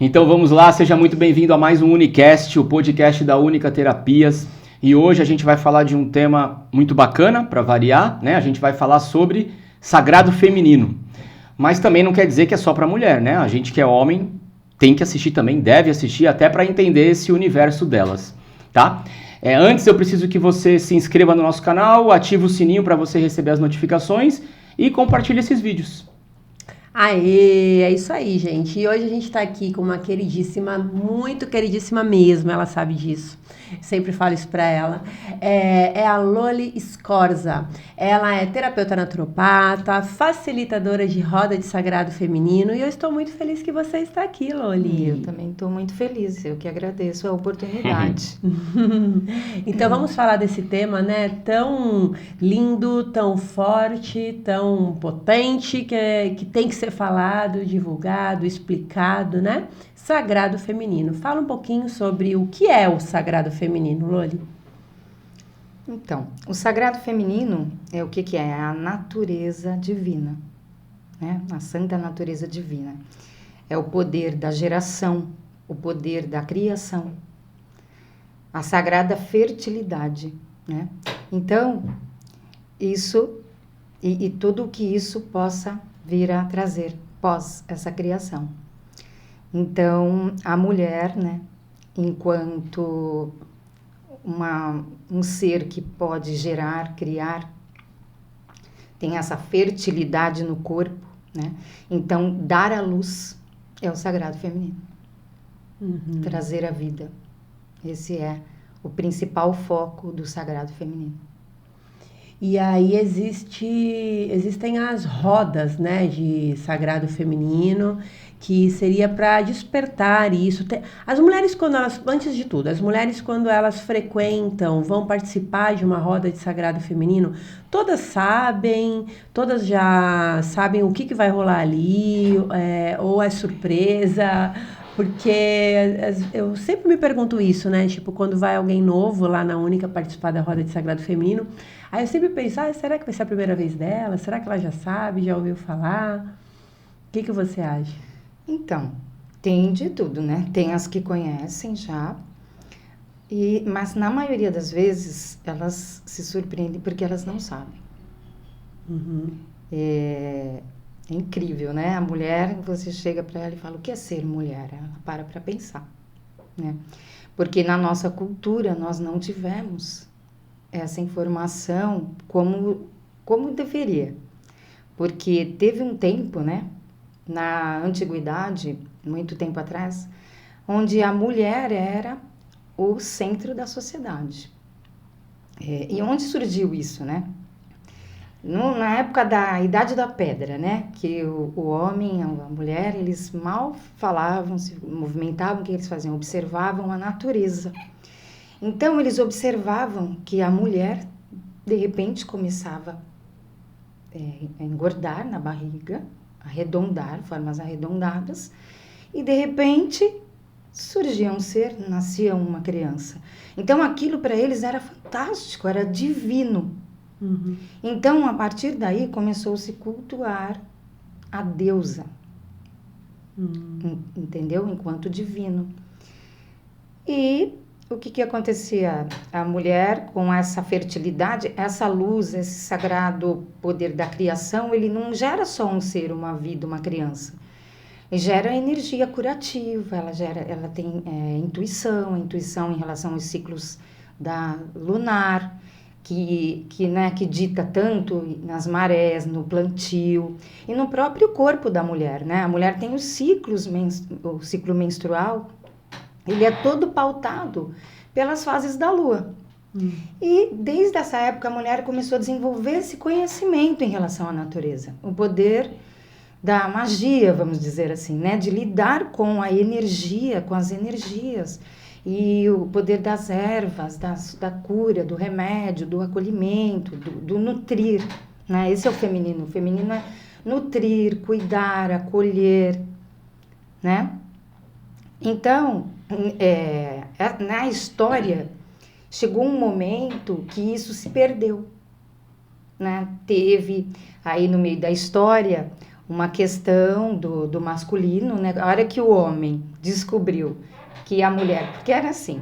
Então vamos lá, seja muito bem-vindo a mais um Unicast, o podcast da Única Terapias. E hoje a gente vai falar de um tema muito bacana, para variar, né? A gente vai falar sobre sagrado feminino. Mas também não quer dizer que é só para mulher, né? A gente que é homem tem que assistir também, deve assistir até para entender esse universo delas, tá? Antes eu preciso que você se inscreva no nosso canal, ative o sininho para você receber as notificações e compartilhe esses vídeos. Aê, é isso aí, gente. E hoje a gente tá aqui com uma queridíssima, muito queridíssima mesmo, ela sabe disso. Sempre falo isso pra ela. É a Loli Scorza. Ela é terapeuta naturopata, facilitadora de roda de sagrado feminino e eu estou muito feliz que você está aqui, Loli. Eu também estou muito feliz, eu que agradeço a oportunidade. Então vamos falar desse tema, né? Tão lindo, tão forte, tão potente, que tem que ser falado, divulgado, explicado, né? Sagrado feminino. Fala um pouquinho sobre o que é o sagrado feminino, Loli. Então, o sagrado feminino é o que é? É a natureza divina, né? A santa natureza divina. É o poder da geração, o poder da criação, a sagrada fertilidade, né? Então, isso e tudo o que isso possa vir a trazer pós essa criação. Então, a mulher, né, enquanto um ser que pode gerar, criar, tem essa fertilidade no corpo, né? Então, dar à luz é o sagrado feminino. Trazer a vida. Esse é o principal foco do sagrado feminino. E aí existem as rodas, né, de sagrado feminino, que seria para despertar isso. As mulheres, antes de tudo, as mulheres quando elas frequentam, vão participar de uma roda de sagrado feminino, todas já sabem o que vai rolar ali, ou é surpresa. Porque eu sempre me pergunto isso, né? Tipo, quando vai alguém novo lá na Única participar da roda de sagrado feminino, aí eu sempre penso, será que vai ser a primeira vez dela? Será que ela já sabe, já ouviu falar? O que você acha? Então, tem de tudo, né? Tem as que conhecem já, mas na maioria das vezes elas se surpreendem porque elas não sabem. É incrível, né? A mulher, você chega para ela e fala, o que é ser mulher? Ela para pensar, né? Porque na nossa cultura nós não tivemos essa informação como deveria. Porque teve um tempo, né? Na antiguidade, muito tempo atrás, onde a mulher era o centro da sociedade. E onde surgiu isso, né? Na época da Idade da Pedra, né? Que o homem, a mulher, eles mal falavam, se movimentavam, o que eles faziam? Observavam a natureza. Então, eles observavam que a mulher, de repente, começava a engordar na barriga, arredondar, formas arredondadas, e, de repente, surgia um ser, nascia uma criança. Então, aquilo para eles era fantástico, era divino. Então, a partir daí, começou-se a cultuar a deusa, entendeu? Enquanto divino. E o que acontecia? A mulher, com essa fertilidade, essa luz, esse sagrado poder da criação, ele não gera só um ser, uma vida, uma criança. Ele gera energia curativa, ela tem intuição em relação aos ciclos da lunar, que dita tanto nas marés, no plantio e no próprio corpo da mulher, né? A mulher tem o ciclo menstrual, ele é todo pautado pelas fases da lua. E desde essa época a mulher começou a desenvolver esse conhecimento em relação à natureza, o poder da magia, vamos dizer assim, né? De lidar com a energia, com as energias. E o poder das ervas, da cura, do remédio, do acolhimento, do nutrir, né? Esse é o feminino. O feminino é nutrir, cuidar, acolher, né? Então, na história, chegou um momento que isso se perdeu, né? Teve aí no meio da história uma questão do masculino, né? A hora que o homem descobriu que a mulher, porque era assim,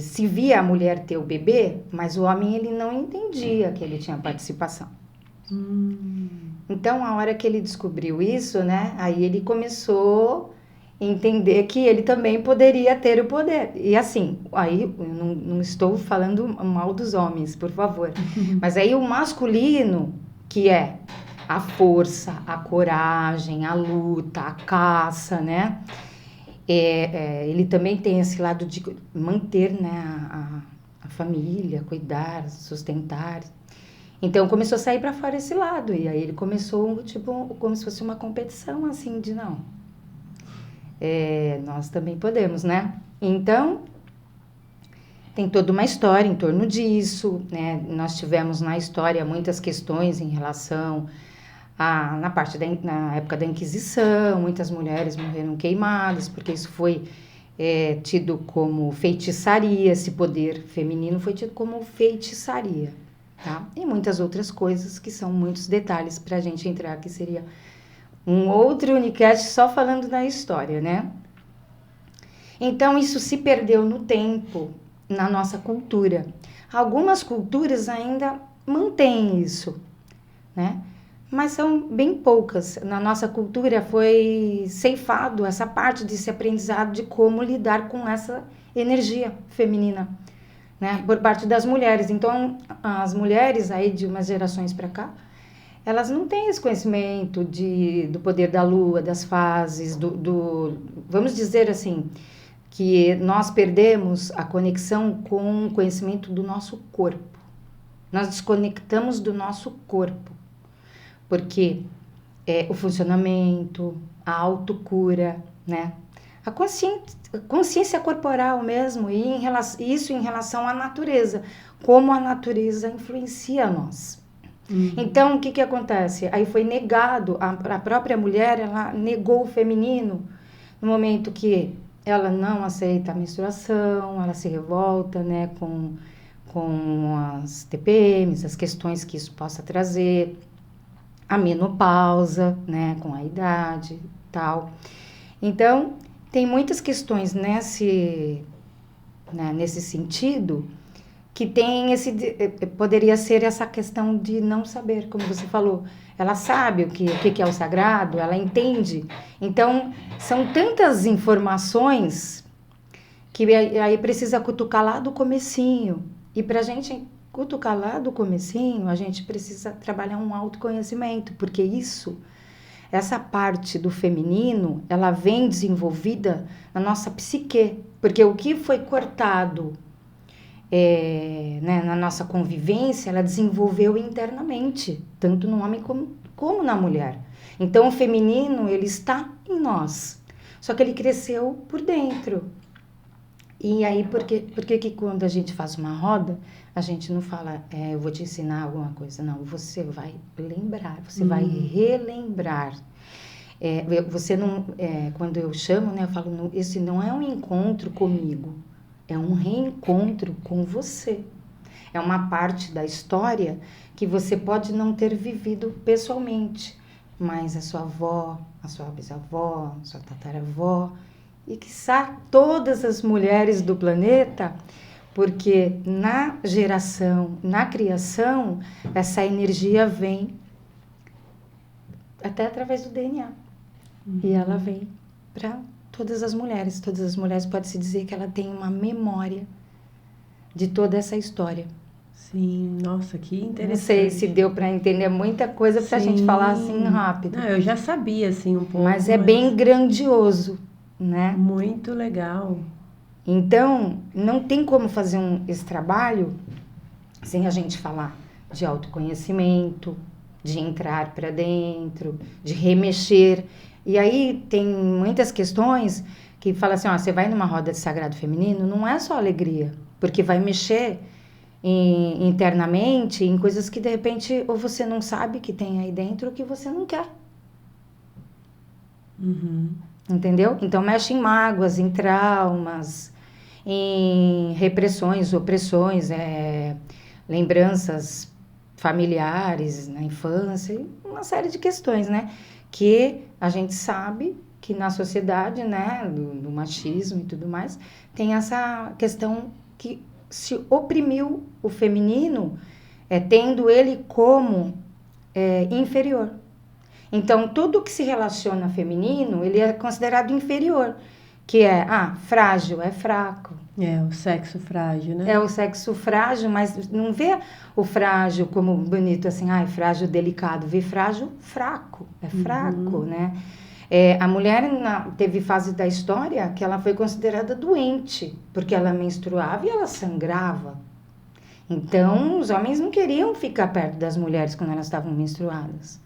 se via a mulher ter o bebê, mas o homem ele não entendia que ele tinha participação. Então, a hora que ele descobriu isso, né, aí ele começou a entender que ele também poderia ter o poder. E assim, aí eu não estou falando mal dos homens, por favor, mas aí o masculino, que é a força, a coragem, a luta, a caça, né, ele também tem esse lado de manter, né, a família, cuidar, sustentar. Então começou a sair para fora esse lado, e aí ele começou tipo como se fosse uma competição assim de não, nós também podemos, né? Então tem toda uma história em torno disso, né? Nós tivemos na história muitas questões em relação na época da Inquisição, muitas mulheres morreram queimadas, porque isso foi tido como feitiçaria, esse poder feminino foi tido como feitiçaria, tá? E muitas outras coisas que são muitos detalhes para a gente entrar, que seria um outro unicast só falando da história, né? Então isso se perdeu no tempo, na nossa cultura. Algumas culturas ainda mantêm isso, né? Mas são bem poucas. Na nossa cultura foi ceifado essa parte desse aprendizado de como lidar com essa energia feminina, né, por parte das mulheres. Então, as mulheres aí de umas gerações para cá, elas não têm esse conhecimento do poder da lua, das fases, vamos dizer assim, que nós perdemos a conexão com o conhecimento do nosso corpo. Nós desconectamos do nosso corpo. Porque o funcionamento, a autocura, né? A consciência corporal mesmo, e isso em relação à natureza, como a natureza influencia nós. Então, o que acontece? Aí foi negado, a própria mulher, ela negou o feminino, no momento que ela não aceita a menstruação, ela se revolta, né, com as TPMs, as questões que isso possa trazer, a menopausa, né, com a idade e tal. Então, tem muitas questões nesse sentido que tem poderia ser essa questão de não saber, como você falou. Ela sabe o que é o sagrado, ela entende. Então, são tantas informações que aí precisa cutucar lá do comecinho. E para a gente cutucar lá do comecinho, a gente precisa trabalhar um autoconhecimento, porque essa parte do feminino, ela vem desenvolvida na nossa psique, porque o que foi cortado né, na nossa convivência, ela desenvolveu internamente, tanto no homem como na mulher. Então, o feminino, ele está em nós, só que ele cresceu por dentro. E aí, por que quando a gente faz uma roda, a gente não fala, eu vou te ensinar alguma coisa. Não, você vai lembrar, você vai relembrar. Você não, quando eu chamo, né, eu falo, esse não é um encontro comigo, é um reencontro com você. É uma parte da história que você pode não ter vivido pessoalmente, mas a sua avó, a sua bisavó, a sua tataravó, e quiçá todas as mulheres do planeta, porque na geração, na criação, essa energia vem até através do DNA. E ela vem para todas as mulheres. Todas as mulheres pode-se dizer que ela tem uma memória de toda essa história. Sim, nossa, que interessante. Não sei se deu para entender muita coisa para a gente falar assim rápido. Não, eu já sabia assim um pouco. Mas bem grandioso, né? Muito legal. Então, não tem como fazer esse trabalho sem a gente falar de autoconhecimento, de entrar para dentro, de remexer. E aí tem muitas questões que falam assim, você vai numa roda de sagrado feminino, não é só alegria, porque vai mexer internamente em coisas que de repente ou você não sabe que tem aí dentro ou que você não quer. Entendeu? Então mexe em mágoas, em traumas, em repressões, opressões, lembranças familiares na infância, uma série de questões, né? Que a gente sabe que na sociedade, né, do machismo e tudo mais, tem essa questão que se oprimiu o feminino, tendo ele como inferior. Então, tudo que se relaciona a feminino, ele é considerado inferior, que frágil, é fraco. É, o sexo frágil, né? É o sexo frágil, mas não vê o frágil como bonito, assim, frágil, delicado. Vê frágil, fraco. É fraco, né? A mulher teve fase da história que ela foi considerada doente, porque ela menstruava e ela sangrava. Então, os homens não queriam ficar perto das mulheres quando elas estavam menstruadas,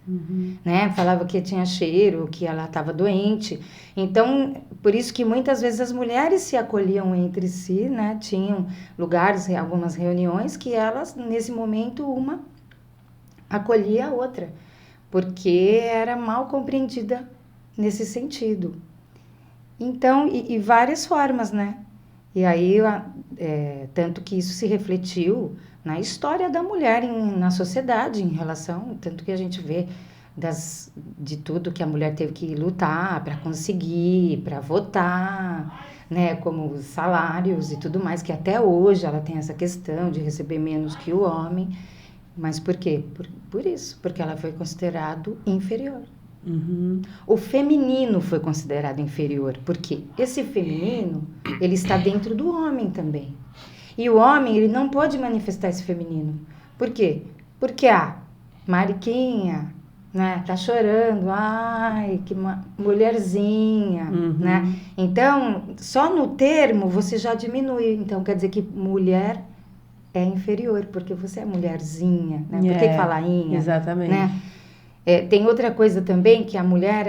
né? Falava que tinha cheiro, que ela estava doente. Então, por isso que muitas vezes as mulheres se acolhiam entre si, né? Tinham lugares, algumas reuniões, que elas, nesse momento, uma acolhia a outra, porque era mal compreendida nesse sentido. Então, e várias formas, né? E aí, tanto que isso se refletiu na história da mulher na sociedade, em relação, tanto que a gente vê de tudo que a mulher teve que lutar para conseguir, para votar, né, como os salários e tudo mais, que até hoje ela tem essa questão de receber menos que o homem. Mas por quê? Por isso, porque ela foi considerado inferior. O feminino foi considerado inferior, porque esse feminino, ele está dentro do homem também. E o homem, ele não pode manifestar esse feminino. Por quê? Porque Mariquinha, né, tá chorando, ai, que mulherzinha, né? Então, só no termo você já diminui. Então, quer dizer que mulher é inferior, porque você é mulherzinha, né? Por que fala inha? Exatamente. Né? Tem outra coisa também, que a mulher,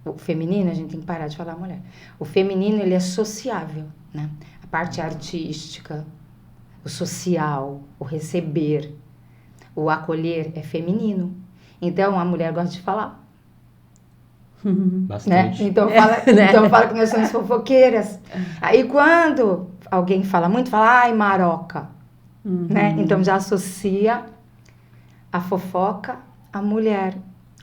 o feminino, a gente tem que parar de falar mulher. O feminino, ele é sociável, né? A parte artística, o social, o receber, o acolher é feminino. Então, a mulher gosta de falar. Bastante. Né? Então, fala que nós somos fofoqueiras. Aí, quando alguém fala muito, fala, ai, maroca. Né? Então, já associa a fofoca à mulher,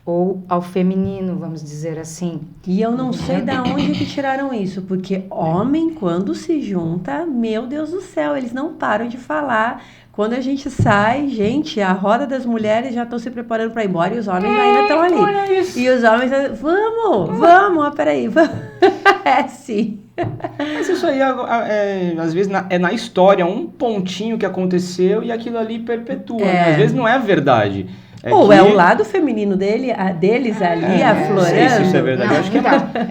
ou ao feminino, vamos dizer assim. E eu não sei de onde que tiraram isso, porque homem, quando se junta, meu Deus do céu, eles não param de falar. Quando a gente sai, gente, a roda das mulheres já estão se preparando para ir embora e os homens ainda estão ali. Olha isso. E os homens, vamos, peraí, vamos. Sim. Mas isso aí, às vezes, é na história, um pontinho que aconteceu e aquilo ali perpetua. Né? Às vezes não é verdade. É o lado feminino deles ali, aflorando. Não sei se isso é verdade. Não, acho que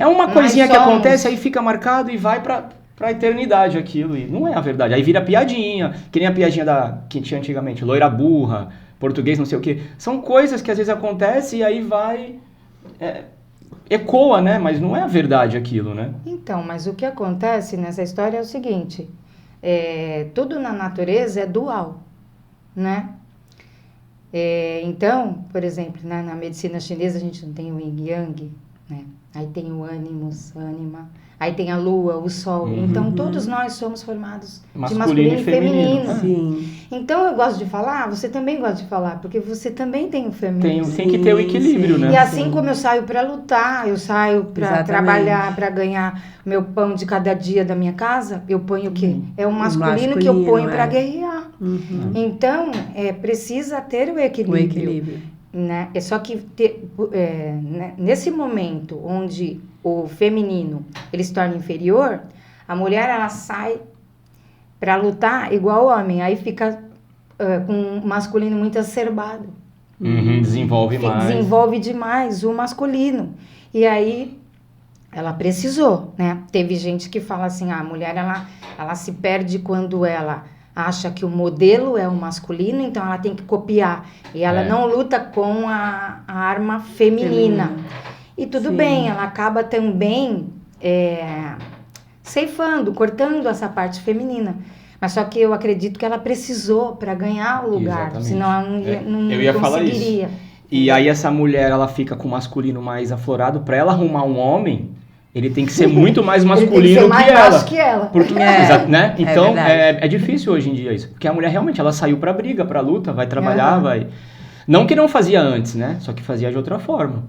é uma coisinha que acontece, aí fica marcado e vai pra eternidade aquilo. E não é a verdade. Aí vira piadinha, que nem a piadinha que tinha antigamente, loira burra, português não sei o quê. São coisas que às vezes acontecem e aí vai... ecoa, né? Mas não é a verdade aquilo, né? Então, mas o que acontece nessa história é o seguinte, tudo na natureza é dual, né? Então, por exemplo, na medicina chinesa a gente não tem o yin yang, né? Aí tem o ânimos, ânima, aí tem a lua, o sol. Então, todos nós somos formados de masculino e feminino. Sim. Então, eu gosto de falar, você também gosta de falar, porque você também tem o feminino. Tem que ter o equilíbrio, né? E assim como eu saio para lutar, eu saio para trabalhar, para ganhar meu pão de cada dia da minha casa, eu ponho o quê? É o masculino que eu ponho para guerrear. Então, precisa ter o equilíbrio. Né? É só que nesse momento onde o feminino ele se torna inferior, a mulher ela sai para lutar igual o homem, aí fica com o masculino muito acerbado. Desenvolve mais. Desenvolve demais o masculino. E aí ela precisou, né? Teve gente que fala assim, a mulher ela se perde quando ela acha que o modelo é o masculino, então ela tem que copiar. E ela não luta com a arma feminina. E tudo bem, ela acaba também ceifando, cortando essa parte feminina. Mas só que eu acredito que ela precisou para ganhar o lugar, Exatamente. senão ela não eu ia falar conseguiria. isso. E aí essa mulher, ela fica com o masculino mais aflorado. Para ela arrumar um homem, ele tem que ser muito mais masculino ele tem que ser mais que ela. baixo que ela. Porque, né? Então, verdade. é difícil hoje em dia isso. Porque a mulher realmente, ela saiu pra briga, pra luta, vai trabalhar, vai... Não que não fazia antes, né? Só que fazia de outra forma.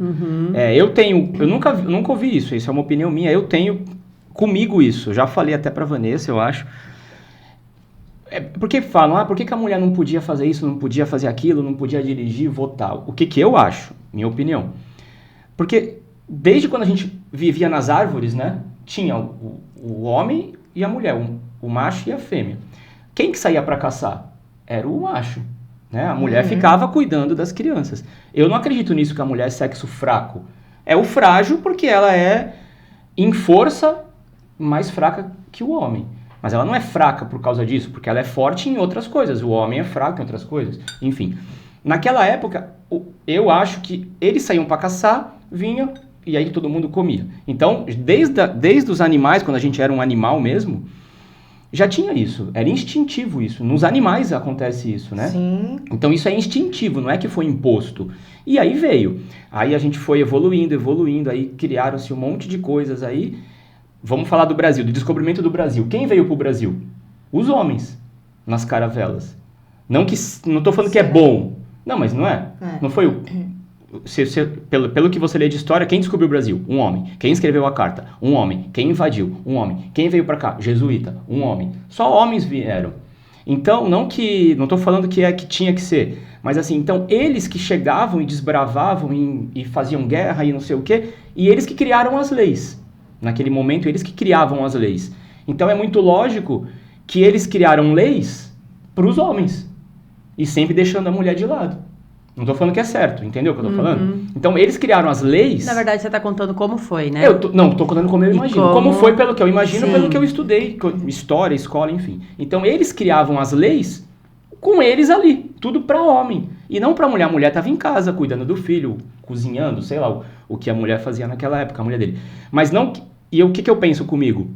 Eu nunca ouvi isso é uma opinião minha, eu tenho comigo isso. Eu já falei até pra Vanessa, eu acho. Porque falam, por que a mulher não podia fazer isso, não podia fazer aquilo, não podia dirigir, votar? O que eu acho, minha opinião. Porque desde quando a gente vivia nas árvores, né? Tinha o homem e a mulher, o macho e a fêmea. Quem que saía pra caçar? Era o macho. Né? A mulher ficava cuidando das crianças. Eu não acredito nisso que a mulher é sexo fraco. É o frágil porque ela é, em força, mais fraca que o homem. Mas ela não é fraca por causa disso, porque ela é forte em outras coisas. O homem é fraco em outras coisas. Enfim, naquela época, eu acho que eles saíam para caçar, vinham e aí todo mundo comia. Então, desde os animais, quando a gente era um animal mesmo, já tinha isso, era instintivo isso. Nos animais acontece isso, né? Sim. Então isso é instintivo, não é que foi imposto. E aí veio. Aí a gente foi evoluindo, aí criaram-se um monte de coisas aí. Vamos falar do Brasil, do descobrimento do Brasil. Quem veio pro Brasil? Os homens, nas caravelas. Não tô falando que é bom. Não, mas não é. Não foi pelo que você lê de história, quem descobriu o Brasil? Um homem. Quem escreveu a carta? Um homem. Quem invadiu? Um homem. Quem veio para cá? Jesuíta. Um homem. Só homens vieram. Então, não tô falando que tinha que ser, mas assim, então eles que chegavam e desbravavam e faziam guerra e não sei o quê, e eles que criaram as leis. Naquele momento, eles que criavam as leis. Então, é muito lógico que eles criaram leis para os homens e sempre deixando a mulher de lado. Não tô falando que é certo, entendeu o que eu tô falando? Então, eles criaram as leis... Na verdade, você tá contando como foi, né? Tô contando como eu imagino. Como foi pelo que eu imagino, Sim. pelo que eu estudei. História, escola, enfim. Então, eles criavam as leis com eles ali. Tudo pra homem. E não pra mulher. A mulher tava em casa, cuidando do filho, cozinhando, sei lá, o que a mulher fazia naquela época, a mulher dele. Mas não... E o que eu penso comigo?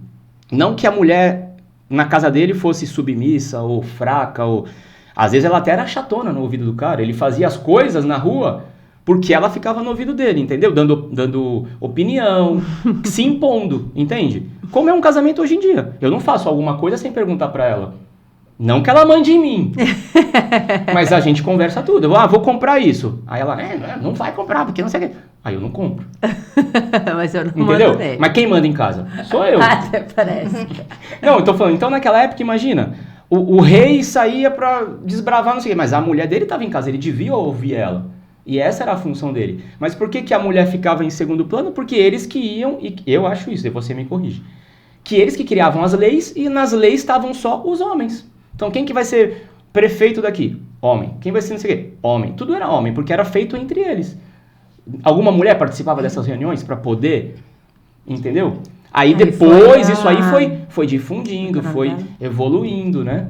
Não que a mulher, na casa dele, fosse submissa ou fraca ou... Às vezes ela até era chatona no ouvido do cara. Ele fazia as coisas na rua porque ela ficava no ouvido dele, entendeu? Dando opinião, se impondo, entende? Como é um casamento hoje em dia. Eu não faço alguma coisa sem perguntar pra ela. Não que ela mande em mim. Mas a gente conversa tudo. Vou comprar isso. Aí ela, não vai comprar, porque não sei o quê. Aí eu não compro. Mas eu não entendeu? mando nele. Mas quem manda em casa? Sou eu. Até parece. Não, eu tô falando. Então naquela época, imagina... O rei saía pra desbravar, não sei o quê, mas a mulher dele estava em casa, ele devia ouvir ela. E essa era a função dele. Mas por que a mulher ficava em segundo plano? Porque eles que iam, e eu acho isso, e você me corrige, que eles que criavam as leis, e nas leis estavam só os homens. Então quem que vai ser prefeito daqui? Homem. Quem vai ser não sei o quê? Homem. Tudo era homem, porque era feito entre eles. Alguma mulher participava dessas reuniões para poder, entendeu? Aí depois isso aí foi difundindo, foi evoluindo, né?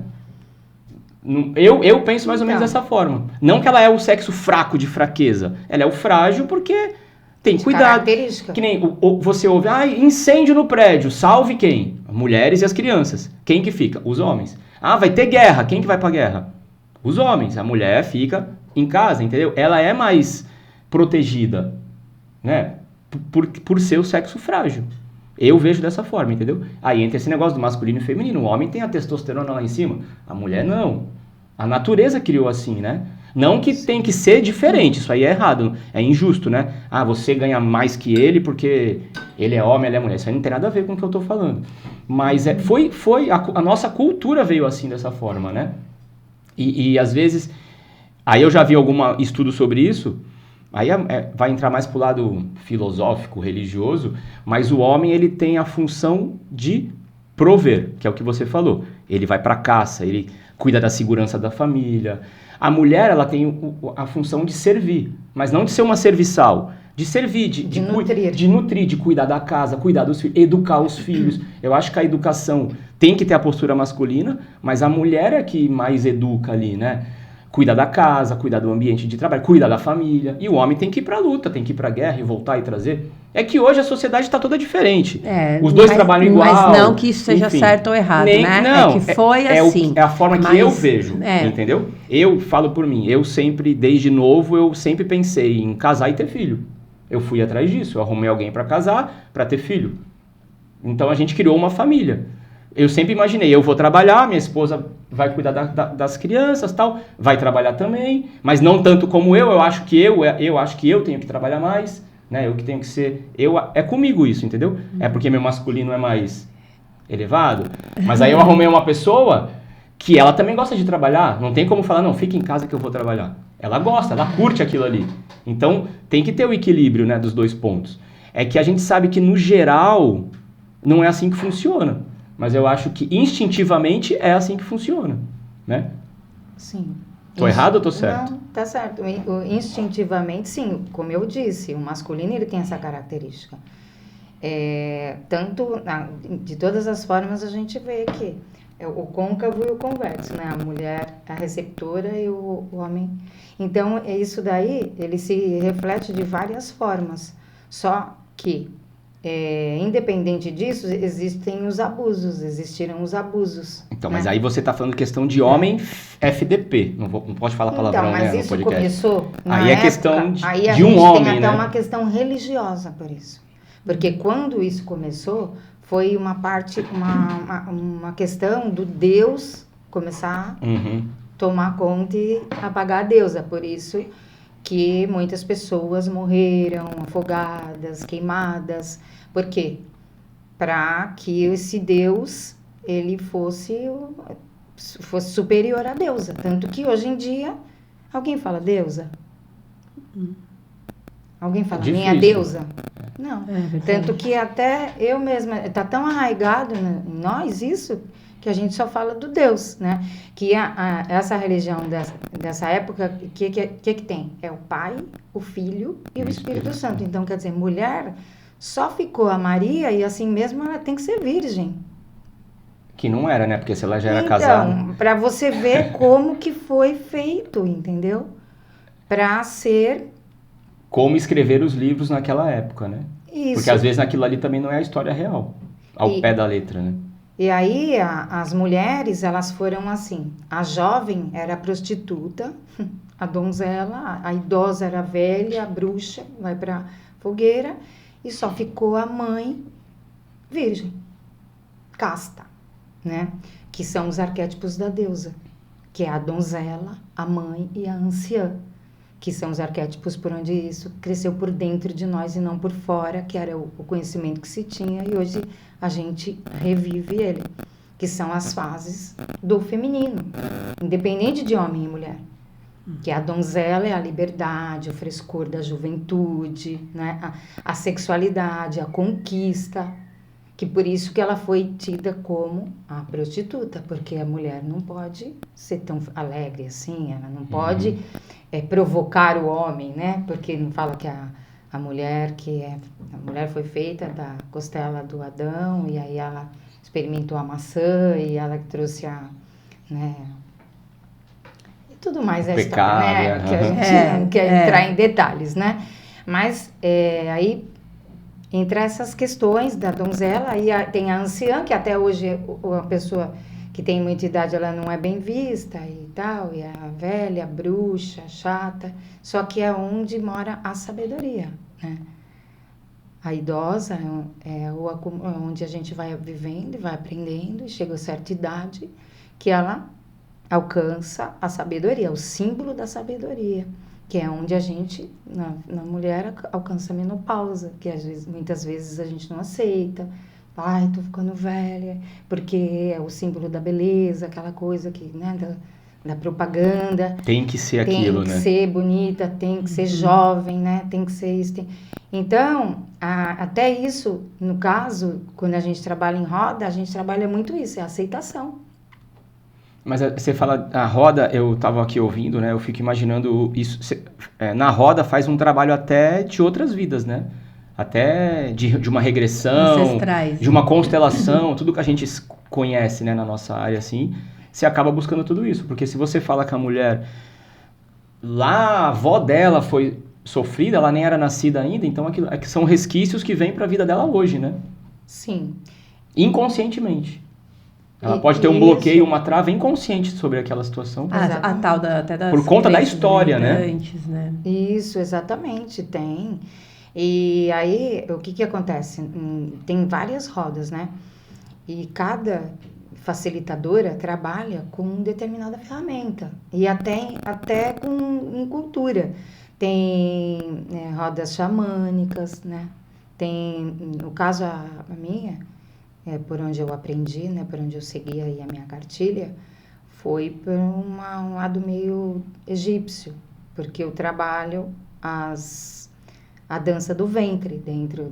Eu penso mais ou menos dessa forma. Não que ela é o sexo fraco de fraqueza. Ela é o frágil porque tem cuidado. Que nem você ouve, incêndio no prédio, salve quem? Mulheres e as crianças. Quem que fica? Os homens. Vai ter guerra, quem que vai pra guerra? Os homens. A mulher fica em casa, entendeu? Ela é mais protegida, né? Por ser o sexo frágil. Eu vejo dessa forma, entendeu? Aí entra esse negócio do masculino e feminino. O homem tem a testosterona lá em cima, a mulher não. A natureza criou assim, né? Não que tem que ser diferente, isso aí é errado, é injusto, né? Você ganha mais que ele porque ele é homem, ela é mulher. Isso aí não tem nada a ver com o que eu tô falando. Mas a nossa cultura veio assim, dessa forma, né? E às vezes, aí eu já vi algum estudo sobre isso. Aí vai entrar mais pro lado filosófico, religioso, mas o homem ele tem a função de prover, que é o que você falou. Ele vai pra caça, ele cuida da segurança da família. A mulher ela tem a função de servir, mas não de ser uma serviçal, de servir, de nutrir, de cuidar da casa, cuidar dos filhos, educar os filhos. Eu acho que a educação tem que ter a postura masculina, mas a mulher é que mais educa ali, né? Cuida da casa, cuida do ambiente de trabalho, cuida da família. E o homem tem que ir pra luta, tem que ir pra guerra e voltar e trazer. É que hoje a sociedade está toda diferente. Os dois trabalham igual. Mas não que isso seja certo ou errado, né? Não, é que foi assim. É a forma que eu vejo, entendeu? Eu falo por mim, eu sempre, desde novo, eu sempre pensei em casar e ter filho. Eu fui atrás disso, eu arrumei alguém para casar, para ter filho. Então a gente criou uma família. Eu sempre imaginei, eu vou trabalhar, minha esposa vai cuidar das crianças, tal, vai trabalhar também, mas não tanto como eu acho que eu tenho que trabalhar mais, né? Eu que tenho que ser, é comigo isso, entendeu? É porque meu masculino é mais elevado, mas aí eu arrumei uma pessoa que ela também gosta de trabalhar, não tem como falar, não, fica em casa que eu vou trabalhar. Ela gosta, ela curte aquilo ali. Então, tem que ter o equilíbrio, né, dos dois pontos. É que a gente sabe que, no geral, não é assim que funciona. Mas eu acho que, instintivamente, é assim que funciona, né? Sim. Tô errado ou tô certo? Não, tá certo. Instintivamente, sim. Como eu disse, o masculino ele tem essa característica. De todas as formas, a gente vê que é o côncavo e o convexo, né? A mulher, a receptora e o homem. Então, isso daí, ele se reflete de várias formas. Só que, independente disso, existiram os abusos. Então, né? mas aí você tá falando questão de homem FDP. Não pode falar palavrão, então, mas né, no isso podcast. Começou na Aí é época, questão aí a de um gente homem, tem até né? uma questão religiosa por isso. Porque quando isso começou, foi uma questão do Deus começar a tomar conta e apagar a deusa. Por isso que muitas pessoas morreram afogadas, queimadas. Por quê? Para que esse Deus ele fosse superior à deusa. Tanto que hoje em dia, alguém fala deusa? Alguém fala minha deusa? Não. Tanto que até eu mesma, está tão arraigado em nós isso, que a gente só fala do Deus, né? Que essa religião dessa época, o que tem? É o Pai, o Filho e o Espírito Santo. Então, quer dizer, mulher só ficou a Maria e assim mesmo ela tem que ser virgem. Que não era, né? Porque se ela já era casada... Então, para você ver como que foi feito, entendeu? Para ser... Como escrever os livros naquela época, né? Isso. Porque às vezes naquilo ali também não é a história real, ao pé da letra, né? E aí as mulheres, elas foram assim, a jovem era a prostituta, a donzela, a idosa era a velha, a bruxa, vai para fogueira, e só ficou a mãe virgem, casta, né? Que são os arquétipos da deusa, que é a donzela, a mãe e a anciã, que são os arquétipos por onde isso cresceu por dentro de nós e não por fora, que era o conhecimento que se tinha, e hoje a gente revive ele, que são as fases do feminino, independente de homem e mulher. Que a donzela é a liberdade, o frescor da juventude, né? A sexualidade, a conquista, que por isso que ela foi tida como a prostituta, porque a mulher não pode ser tão alegre assim, ela não pode provocar o homem, né? Porque não fala que a mulher foi feita da costela do Adão, e aí ela experimentou a maçã, e ela que trouxe né? E tudo mais é pecado, história, né? Que a gente não quer entrar em detalhes, né? Mas aí... Entre essas questões da donzela, aí tem a anciã, que até hoje a pessoa que tem muita idade, ela não é bem vista e tal, e a velha, a bruxa, chata, só que é onde mora a sabedoria, né? A idosa é onde a gente vai vivendo e vai aprendendo, e chega a certa idade que ela alcança a sabedoria, o símbolo da sabedoria. Que é onde a gente, na mulher, alcança a menopausa, que muitas vezes a gente não aceita. Ai, tô ficando velha, porque é o símbolo da beleza, aquela coisa que, né, da propaganda. Tem que ser aquilo, né? Tem que ser bonita, tem que ser jovem, né? Tem que ser isso. Então, até isso, no caso, quando a gente trabalha em roda, a gente trabalha muito isso, é a aceitação. Mas você fala, a roda, eu estava aqui ouvindo, né? Eu fico imaginando isso. Na roda faz um trabalho até de outras vidas, né? Até de uma regressão, ancestrais, de uma constelação, tudo que a gente conhece, né, na nossa área, assim, você acaba buscando tudo isso. Porque se você fala que a mulher, lá a avó dela foi sofrida, ela nem era nascida ainda, então são resquícios que vêm para a vida dela hoje, né? Sim. Inconscientemente. Ela pode ter um bloqueio, uma trava inconsciente sobre aquela situação. A tal até das por conta da história, né? Isso, exatamente, tem. E aí, o que acontece? Tem várias rodas, né? E cada facilitadora trabalha com determinada ferramenta e até em cultura. Tem rodas xamânicas, né? Tem, no caso, a minha, por onde eu aprendi, né? Por onde eu segui aí a minha cartilha, foi por um lado meio egípcio, porque eu trabalho a dança do ventre dentro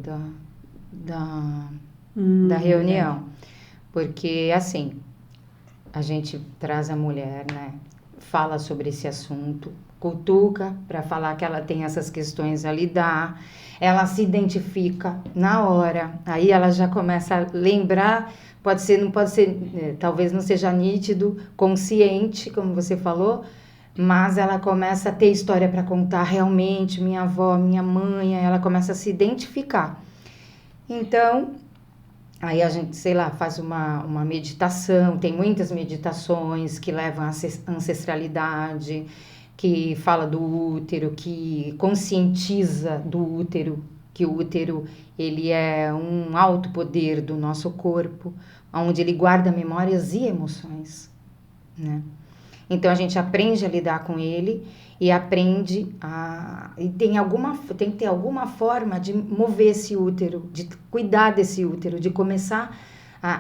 da reunião. Porque, assim, a gente traz a mulher, né? Fala sobre esse assunto, cutuca para falar que ela tem essas questões a lidar, ela se identifica na hora, aí ela já começa a lembrar, não pode ser, talvez não seja nítido, consciente, como você falou, mas ela começa a ter história para contar realmente, minha avó, minha mãe, ela começa a se identificar. Então, aí a gente, sei lá, faz uma meditação, tem muitas meditações que levam à ancestralidade, que fala do útero, que conscientiza do útero, que o útero ele é um alto poder do nosso corpo, onde ele guarda memórias e emoções, né? Então a gente aprende a lidar com ele e aprende e tem que ter alguma forma de mover esse útero, de cuidar desse útero, de começar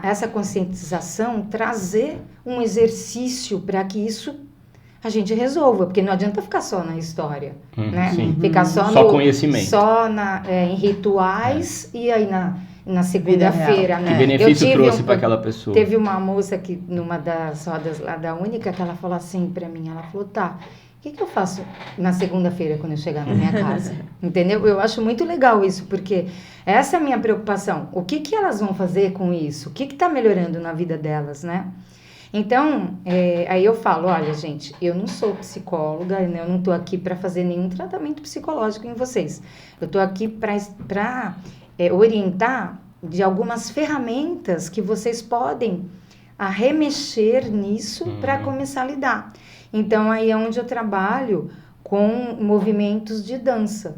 essa conscientização, trazer um exercício para que isso a gente resolva, porque não adianta ficar só na história, né? Sim. Ficar só conhecimento. Só em rituais e aí na segunda-feira, né? Que benefício trouxe para aquela pessoa? Teve uma moça que, numa das rodas lá da Única, que ela falou assim para mim, ela falou, tá, o que eu faço na segunda-feira quando eu chegar na minha casa? Entendeu? Eu acho muito legal isso, porque essa é a minha preocupação. O que elas vão fazer com isso? O que está melhorando na vida delas, né? Então, aí eu falo, olha, gente, eu não sou psicóloga, né? Eu não estou aqui para fazer nenhum tratamento psicológico em vocês. Eu estou aqui para orientar de algumas ferramentas que vocês podem remexer nisso para começar a lidar. Então, aí é onde eu trabalho com movimentos de dança,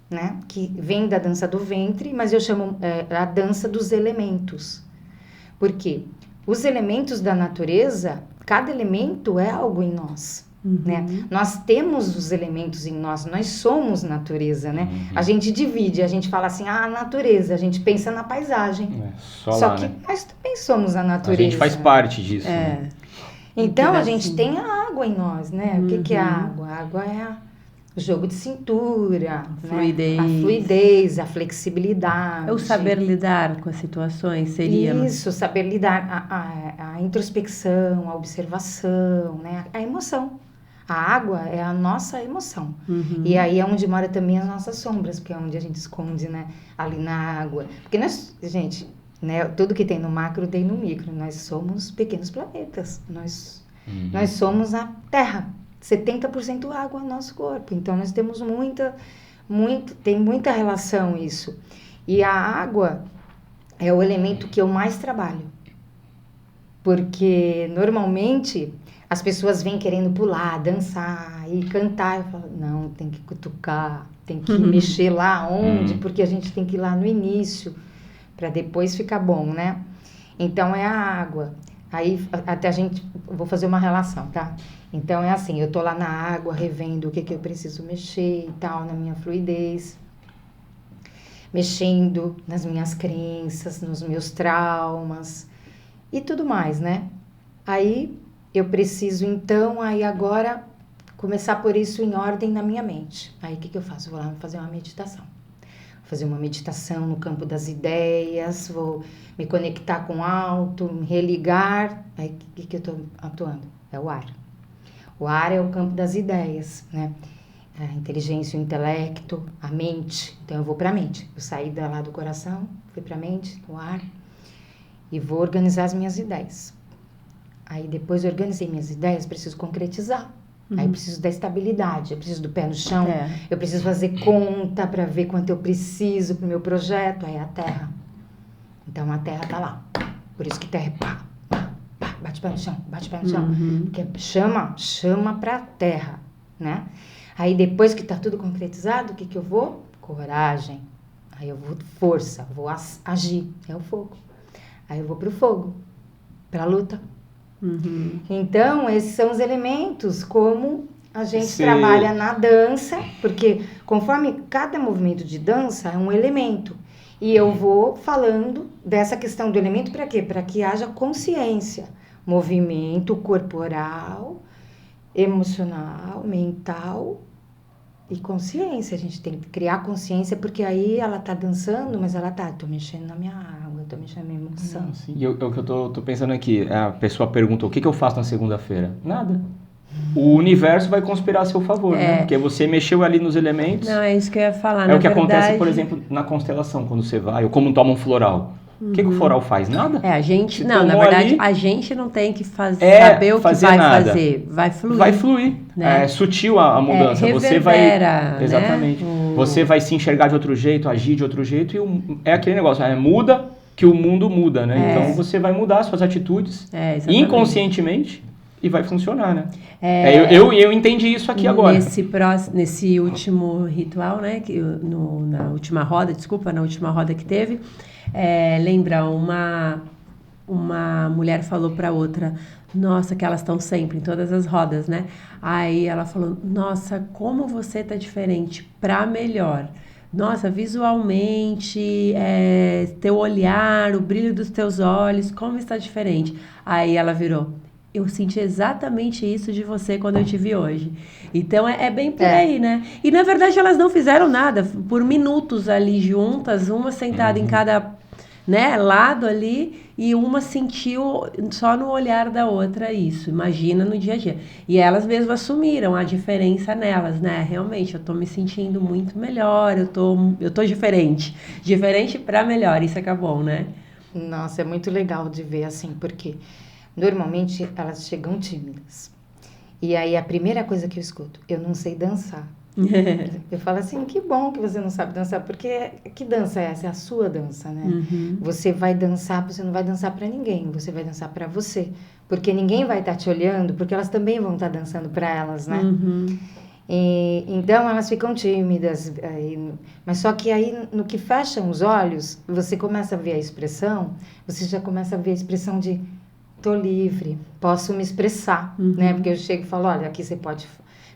né? Que vem da dança do ventre, mas eu chamo a dança dos elementos. Por quê? Os elementos da natureza, cada elemento é algo em nós, né? Nós temos os elementos em nós, nós somos natureza, né? A gente divide, a gente fala assim, a natureza, a gente pensa na paisagem. Só que nós também somos a natureza. A gente faz parte disso. Né? Então, a gente tem a água em nós, né? O que é a água? A água é o jogo de cintura, fluidez. Né? A fluidez, a flexibilidade. É o saber lidar com as situações, seria? Isso, saber lidar, a introspecção, a observação, né? A emoção. A água é a nossa emoção. E aí é onde mora também as nossas sombras, porque é onde a gente esconde, né? Ali na água. Porque nós, gente, né? Tudo que tem no macro tem no micro. Nós somos pequenos planetas. Nós somos a Terra. 70% água no nosso corpo. Então, nós temos tem muita relação isso. E a água é o elemento que eu mais trabalho. Porque, normalmente, as pessoas vêm querendo pular, dançar e cantar. Eu falo, não, tem que cutucar, tem que mexer lá onde, porque a gente tem que ir lá no início, para depois ficar bom, né? Então, é a água. Aí, até vou fazer uma relação, tá? Então, é assim, eu tô lá na água, revendo o que eu preciso mexer e tal, na minha fluidez. Mexendo nas minhas crenças, nos meus traumas e tudo mais, né? Aí, eu preciso, então, aí agora, começar por isso em ordem na minha mente. Aí, o que eu faço? Vou lá fazer uma meditação. Fazer uma meditação no campo das ideias, vou me conectar com o alto, me religar. Aí, o que eu tô atuando? É o ar. O ar é o campo das ideias, né? A inteligência, o intelecto, a mente. Então, eu vou para a mente. Eu saí lá do coração, fui para a mente, o ar, e vou organizar as minhas ideias. Aí, depois eu organizei minhas ideias, preciso concretizar. Aí, eu preciso da estabilidade, eu preciso do pé no chão, eu preciso fazer conta para ver quanto eu preciso para o meu projeto. Aí, a terra. Então, a terra tá lá. Por isso que terra é pá. Bate o pé no chão, bate o pé no chão. Porque chama pra terra, né? Aí depois que tá tudo concretizado, o que eu vou? Coragem. Aí eu vou força, vou agir. É o fogo. Aí eu vou pro fogo. para a luta. Uhum. Então, esses são os elementos como a gente Sim. trabalha na dança, porque conforme cada movimento de dança é um elemento. E eu vou falando dessa questão do elemento para quê? Para que haja consciência. Movimento corporal, emocional, mental e consciência. A gente tem que criar consciência, porque aí ela tá dançando, mas ela tá, tô mexendo na minha água, tô mexendo na minha emoção. Sim. E o que eu tô pensando aqui, a pessoa pergunta, o que eu faço na segunda-feira? Nada. O universo vai conspirar a seu favor, né? Porque você mexeu ali nos elementos. Não, é isso que eu ia falar. É na o que acontece, verdade, por exemplo, na constelação, quando você vai, ou como toma um floral. O que o floral faz? Nada? a gente... Você Não, na tomou verdade, ali, a gente não tem que saber o que fazer vai nada. fazer. Vai fluir. Vai fluir. Né? É sutil a mudança. Você vai. Reverbera, né? Exatamente. Você vai se enxergar de outro jeito, agir de outro jeito, e é aquele negócio, muda que o mundo muda, né? Então você vai mudar suas atitudes exatamente. inconscientemente e vai funcionar, né? Eu entendi isso aqui agora. Nesse último ritual, né? Na última roda que teve, lembra uma mulher falou para outra, nossa, que elas estão sempre em todas as rodas, né? Aí ela falou, nossa, como você tá diferente pra melhor. Nossa, visualmente, teu olhar, o brilho dos teus olhos, como está diferente. Aí ela virou, eu senti exatamente isso de você quando eu te vi hoje. Então, é bem por aí, né? E, na verdade, elas não fizeram nada. Por minutos ali juntas, uma sentada em cada lado ali, e uma sentiu só no olhar da outra isso. Imagina no dia a dia. E elas mesmas assumiram a diferença nelas, né? Realmente, eu tô me sentindo muito melhor, eu tô diferente. Diferente pra melhor, isso é que é bom, né? Nossa, é muito legal de ver assim, porque normalmente elas chegam tímidas. E aí a primeira coisa que eu escuto, eu não sei dançar. Eu falo assim, que bom que você não sabe dançar, porque que dança é essa? É a sua dança, né? Uhum. Você vai dançar, você não vai dançar pra ninguém, você vai dançar pra você. Porque ninguém vai estar te olhando, porque elas também vão estar dançando pra elas, né? Uhum. E, então elas ficam tímidas, mas só que aí no que fecham os olhos, você começa a ver a expressão, você já começa a ver a expressão de tô livre, posso me expressar, né? Porque eu chego e falo, olha, aqui você pode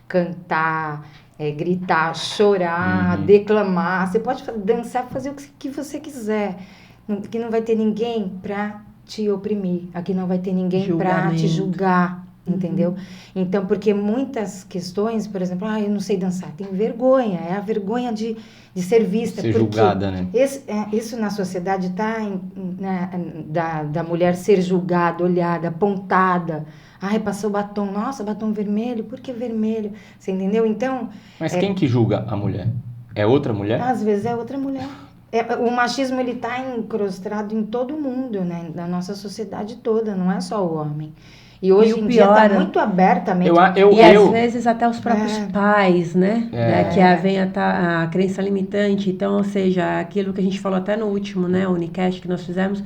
cantar, gritar, chorar, declamar, você pode dançar, fazer o que você quiser, que não vai ter ninguém para te oprimir, aqui não vai ter ninguém para te julgar, entendeu? Então, porque muitas questões, por exemplo, eu não sei dançar, tem vergonha, é a vergonha de ser vista. Ser julgada, né? Isso na sociedade está da mulher ser julgada, olhada, apontada. Passou batom, nossa, batom vermelho, por que vermelho? Você entendeu? Então... Mas quem que julga a mulher? É outra mulher? Às vezes é outra mulher. O machismo, ele está incrustado em todo mundo, né? Na nossa sociedade toda, não é só o homem. E hoje em dia está muito abertamente. Às vezes até os próprios pais, né? Que vem a crença limitante. Então, ou seja, aquilo que a gente falou até no último, né? O Unicast que nós fizemos.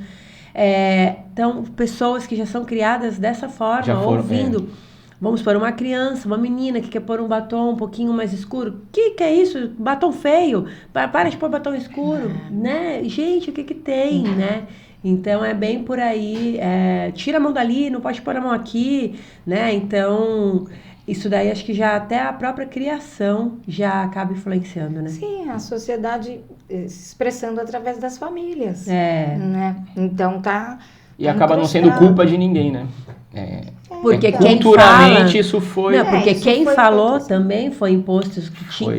Então, pessoas que já são criadas dessa forma, ouvindo. Vamos pôr uma criança, uma menina que quer pôr um batom um pouquinho mais escuro. Que é isso? Batom feio? Para de pôr batom escuro, né? Gente, o que tem, né? Então, é bem por aí. Tira a mão dali, não pode pôr a mão aqui, né? Então, isso daí acho que já até a própria criação já acaba influenciando, né? Sim, a sociedade se expressando através das famílias, né? Então, E acaba não sendo culpa de ninguém, né? Porque culturalmente isso foi... Não, porque quem falou também foi imposto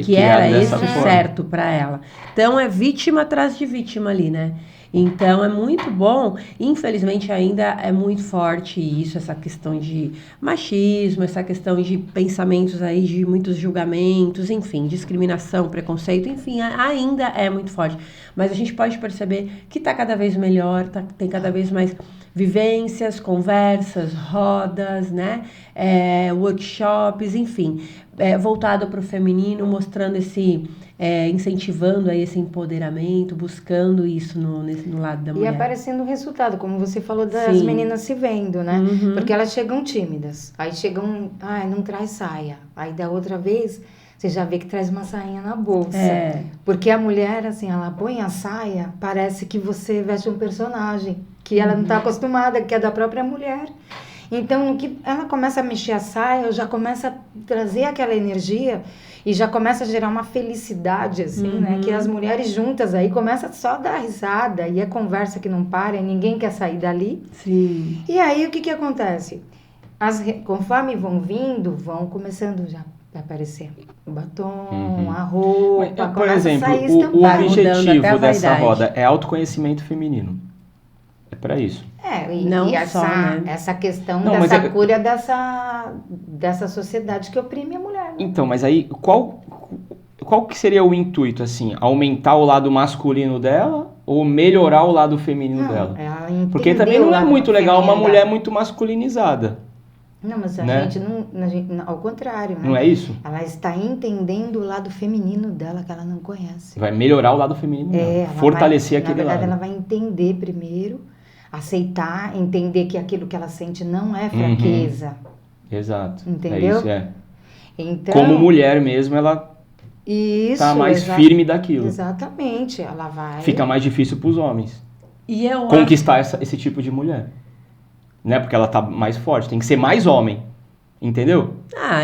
que era isso certo para ela. Então, é vítima atrás de vítima ali, né? Então, é muito bom. Infelizmente, ainda é muito forte isso, essa questão de machismo, essa questão de pensamentos aí, de muitos julgamentos, enfim, discriminação, preconceito, enfim, ainda é muito forte. Mas a gente pode perceber que está cada vez melhor, tem cada vez mais vivências, conversas, rodas, né? Workshops, enfim, voltado para o feminino, mostrando incentivando aí esse empoderamento, buscando isso no lado da mulher. E aparecendo o resultado, como você falou das meninas se vendo, né? Porque elas chegam tímidas, aí chegam, não traz saia, aí da outra vez você já vê que traz uma sainha na bolsa. É. Porque a mulher, assim, ela põe a saia, parece que você veste um personagem, que ela não está acostumada, que é da própria mulher. Então, no que ela começa a mexer a saia, já começa a trazer aquela energia e já começa a gerar uma felicidade, assim, né? Que as mulheres juntas aí começam só a dar risada e é conversa que não para, e ninguém quer sair dali. Sim. E aí, o que acontece? Conforme vão vindo, vão começando já a aparecer o batom, a roupa, Por começa a exemplo, sair o estampado. mudando até objetivo a dessa vaidade. roda é autoconhecimento feminino. É pra isso. Não E só, né? essa questão Não, mas dessa é- cura dessa sociedade que oprime a mulher. Né? Então, mas aí, qual que seria o intuito, assim? Aumentar o lado masculino dela ou melhorar o lado feminino dela? Ela Porque entendeu também não o é lado muito legal uma feminino mulher dela. muito masculinizada. Não, mas né? a gente ao contrário, né? Não é isso? Ela está entendendo o lado feminino dela que ela não conhece. Vai melhorar o lado feminino dela. Ela Fortalecer vai, aquele na verdade, lado. ela vai entender primeiro, aceitar, entender que aquilo que ela sente não é fraqueza. Exato. Entendeu? É isso, é. Então, Como mulher mesmo, ela isso, tá mais firme daquilo. Exatamente, ela vai... Fica mais difícil pros homens E eu conquistar esse tipo de mulher. Né? Porque ela tá mais forte. Tem que ser mais homem. Entendeu?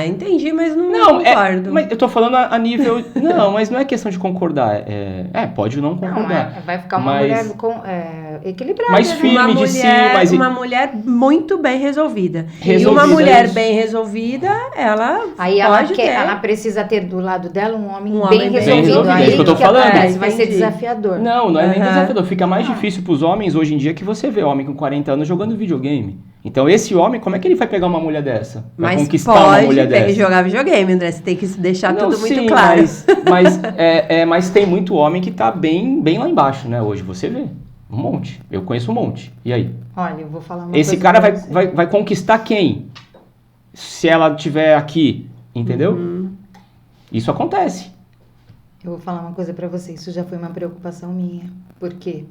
entendi, mas não Não, concordo. mas eu tô falando a nível... Não, mas não é questão de concordar. Pode não Não, concordar. vai ficar uma Mas- mulher equilibrada. Mais né? firme de si, mas... Uma mulher muito bem resolvida. E Resolvida, uma mulher isso. bem resolvida, ela Aí ela, pode ter. ela precisa ter do lado dela um homem Um bem homem bem resolvido. resolvido, Aí é isso que eu tô o que falando. acontece? Vai ser Entendi. desafiador. Não é nem Aham. desafiador. Fica mais difícil pros homens hoje em dia que você vê homem com 40 anos jogando videogame. Então esse homem, como é que ele vai pegar uma mulher dessa? Vai Mas conquistar uma pode mulher dessa? jogar videogame, André. Você tem que deixar Não, tudo muito sim, claro. mas tem muito homem que tá bem lá embaixo, né? Hoje você vê. Um monte. Eu conheço um monte. E aí? Olha, eu vou falar uma Esse coisa cara pra vai você. conquistar quem? Se ela estiver aqui. Entendeu? Isso acontece. Eu vou falar uma coisa pra você. Isso já foi uma preocupação minha. Por quê?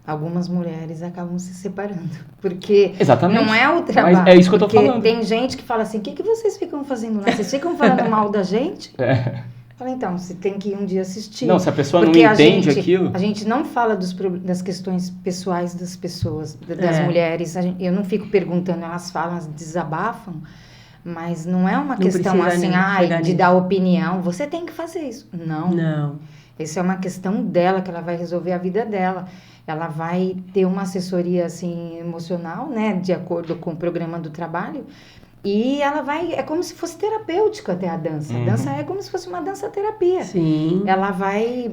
Algumas mulheres acabam se separando. Porque Exatamente. não é o trabalho. Mas é isso que eu tô porque falando. tem gente que fala assim, o que vocês ficam fazendo lá? Vocês ficam falando mal da gente? É. Fala, então, você tem que ir um dia assistir. Não, se a pessoa Porque não entende aquilo... A gente não fala das questões pessoais das pessoas, das mulheres. Eu não fico perguntando, elas falam, elas desabafam, mas não é uma Não questão precisa assim, nem chegar de nisso. dar opinião. Você tem que fazer isso. Não. Não. Isso é uma questão dela, que ela vai resolver a vida dela. Ela vai ter uma assessoria assim emocional, né, de acordo com o programa do trabalho. E ela vai, é como se fosse terapêutico até a dança. A dança é como se fosse uma dança-terapia. Sim. Ela vai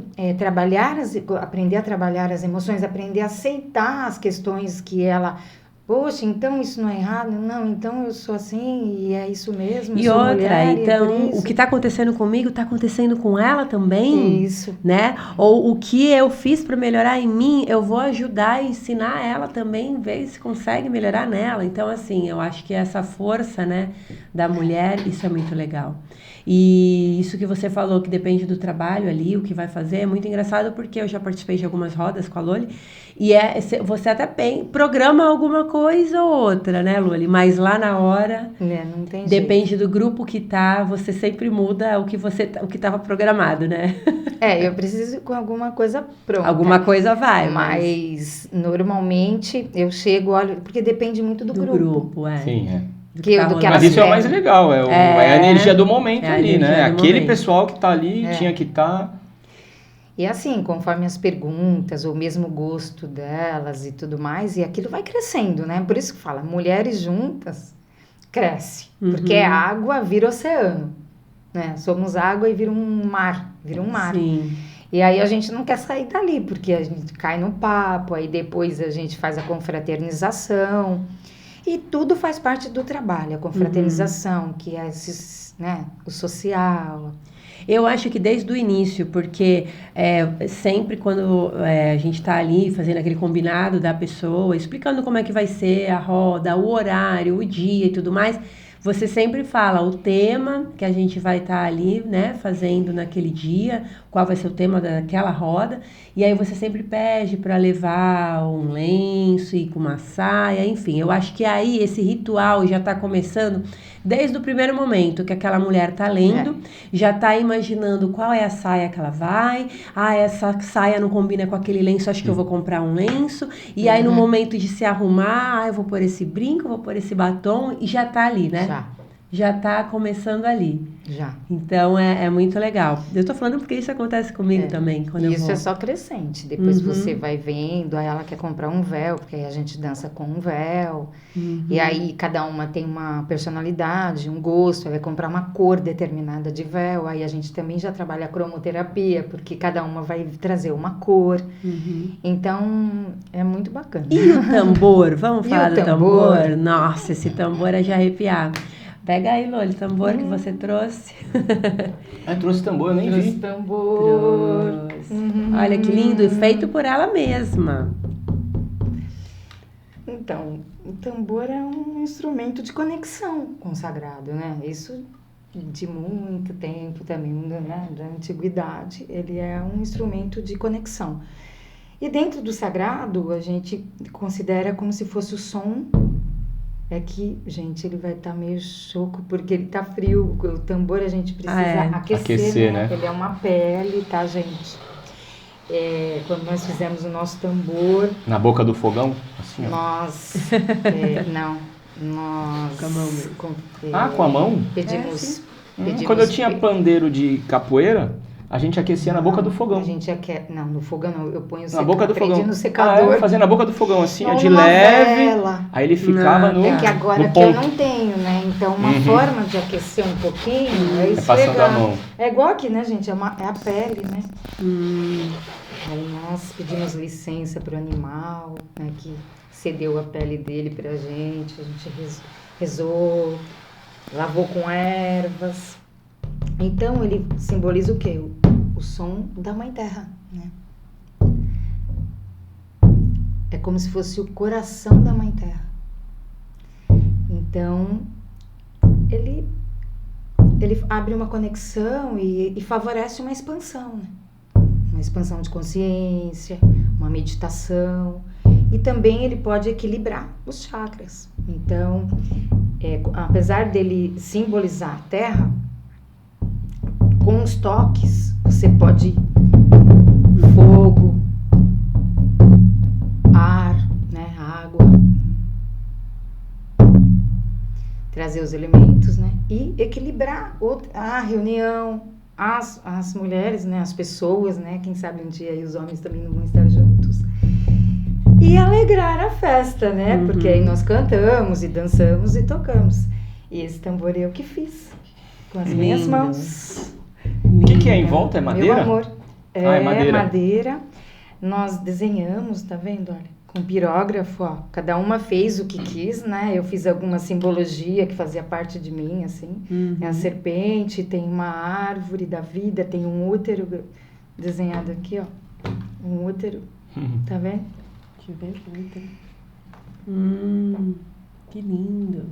aprender a trabalhar as emoções, aprender a aceitar as questões que ela... Poxa, então isso não é errado? Não, então eu sou assim e é isso mesmo. E eu sou outra, mulher, e é então, por isso. o que está acontecendo comigo está acontecendo com ela também, Isso. né? Ou o que eu fiz para melhorar em mim, eu vou ajudar e ensinar ela também, ver se consegue melhorar nela. Então, assim, eu acho que essa força, né, da mulher, isso é muito legal. E isso que você falou, que depende do trabalho ali, o que vai fazer, é muito engraçado, porque eu já participei de algumas rodas com a Loli, e você até programa alguma coisa ou outra, né, Loli? Mas lá na hora, Não tem jeito. depende do grupo que tá, você sempre muda o que estava programado, né? Eu preciso com alguma coisa pronta. Alguma coisa vai, Mas normalmente eu chego, olho, porque depende muito do grupo. é. Sim, é. Do que tá do que rolando. Mas isso é o mais legal, é a energia do momento É a ali, energia né? do Aquele momento. pessoal que tá ali tinha que estar... E assim, conforme as perguntas, ou mesmo o gosto delas e tudo mais, e aquilo vai crescendo, né? Por isso que fala, mulheres juntas, cresce. Porque é água, vira oceano. Né? Somos água e vira um mar. Sim. E aí a gente não quer sair dali, porque a gente cai no papo, aí depois a gente faz a confraternização. E tudo faz parte do trabalho, a confraternização, que é o social. Eu acho que desde o início, porque sempre quando a gente está ali fazendo aquele combinado da pessoa, explicando como é que vai ser a roda, o horário, o dia e tudo mais, você sempre fala o tema que a gente vai estar ali, né, fazendo naquele dia, qual vai ser o tema daquela roda, e aí você sempre pede para levar um lenço e com uma saia, enfim. Eu acho que aí esse ritual já está começando Desde o primeiro momento que aquela mulher tá lendo, já tá imaginando qual é a saia que ela vai. Ah, essa saia não combina com aquele lenço, acho que eu vou comprar um lenço. E aí no momento de se arrumar, eu vou pôr esse brinco, vou pôr esse batom e já tá ali, né? Já tá começando ali. Já. Então é muito legal. Eu tô falando porque isso acontece comigo também. Quando eu isso vou. é só crescente. Depois você vai vendo, aí ela quer comprar um véu, porque aí a gente dança com um véu. E aí cada uma tem uma personalidade, um gosto, aí vai comprar uma cor determinada de véu. Aí a gente também já trabalha a cromoterapia, porque cada uma vai trazer uma cor. Então é muito bacana. E o tambor? Vamos E falar o do tambor? tambor? Nossa, esse tambor é de arrepiar. Pega aí, Loli, o tambor que você trouxe. Trouxe tambor, eu nem vi. tambor. Trouxe. Olha que lindo, e feito por ela mesma. Então, o tambor é um instrumento de conexão com o sagrado, né? Isso de muito tempo também, né? Da antiguidade, ele é um instrumento de conexão. E dentro do sagrado, a gente considera como se fosse o som. É que, gente, ele vai estar meio choco, porque ele tá frio. O tambor a gente precisa aquecer, né? Ele é uma pele, tá, gente? Quando nós fizemos o nosso tambor... Na boca do fogão? Assim, ó. Nós... não. Nós... Com a mão mesmo. Com a mão? Pedimos... Quando eu tinha pandeiro de capoeira, a gente aquecia na boca do fogão. A gente não, no fogão não, eu ponho na boca do fogão. No secador. Eu fazia na boca do fogão, assim, não, de leve. Vela. Aí ele ficava no. É que agora no que ponto. eu não tenho, né? Então uma forma de aquecer um pouquinho é passando a esfregar. mão. É igual aqui, né, gente? É a pele, né? Aí nós pedimos licença pro animal, né? Que cedeu a pele dele pra gente. A gente rezou, lavou com ervas. Então ele simboliza o quê? O som da Mãe Terra, né? É como se fosse o coração da Mãe Terra. Então ele abre uma conexão e favorece uma expansão, né? Uma expansão de consciência, uma meditação. E também ele pode equilibrar os chakras. Então, apesar dele simbolizar a Terra, com os toques, você pode fogo, ar, né, água, trazer os elementos, né, e equilibrar a reunião, as mulheres, né, as pessoas, né, quem sabe um dia aí os homens também não vão estar juntos, e alegrar a festa, né, porque aí nós cantamos e dançamos e tocamos. E esse tambor eu que fiz, com as minhas mãos. O que é em volta? É madeira? Meu amor, é madeira. madeira. Nós desenhamos, tá vendo? Olha, com pirógrafo, ó. Cada uma fez o que quis, né? Eu fiz alguma simbologia que fazia parte de mim, assim. É a serpente, tem uma árvore da vida, tem um útero desenhado aqui, ó. Um útero, tá vendo? Deixa eu ver o útero. Que lindo.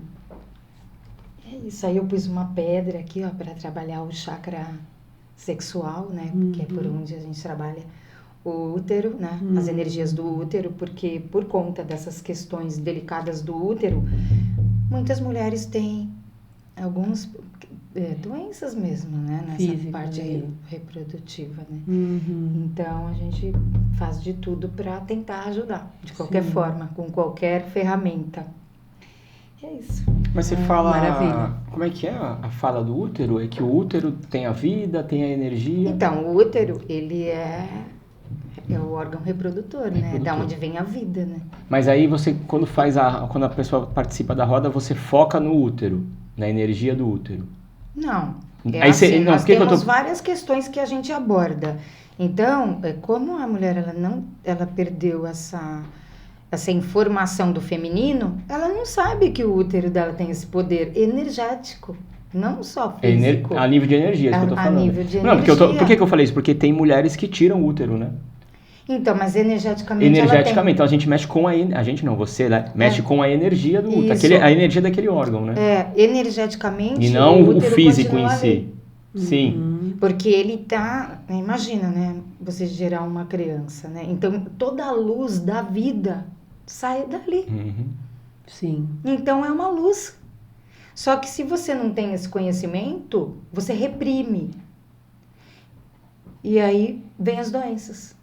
É isso, aí eu pus uma pedra aqui, ó, para trabalhar o chakra sexual, né? Que é por onde a gente trabalha o útero, né? As energias do útero, porque por conta dessas questões delicadas do útero, muitas mulheres têm algumas doenças mesmo, né? Nessa Física, parte reprodutiva, né? Então a gente faz de tudo para tentar ajudar, de qualquer forma, com qualquer ferramenta. É isso. Mas você fala... Maravilha. Como é que é a fala do útero? É que o útero tem a vida, tem a energia? Então, o útero, ele é o órgão reprodutor, né? Da onde vem a vida, né? Mas aí você, quando a pessoa participa da roda, você foca no útero, na energia do útero. Não. Aí nós temos várias questões que a gente aborda. Então, como a mulher ela perdeu essa informação do feminino, ela não sabe que o útero dela tem esse poder energético, não só físico. A nível de energia, é isso que eu tô falando. A nível de não, energia. Por que eu falei isso? Porque tem mulheres que tiram o útero, né? Então, mas energeticamente Energeticamente, então a gente mexe com a gente não, você, né? Mexe com a energia do útero, a energia daquele órgão, né? Energeticamente. E não o físico em ali. si. Sim. Porque ele imagina, né? Você gerar uma criança, né? Então, toda a luz da vida sai dali. Sim. Então, é uma luz. Só que se você não tem esse conhecimento, você reprime. E aí vem as doenças.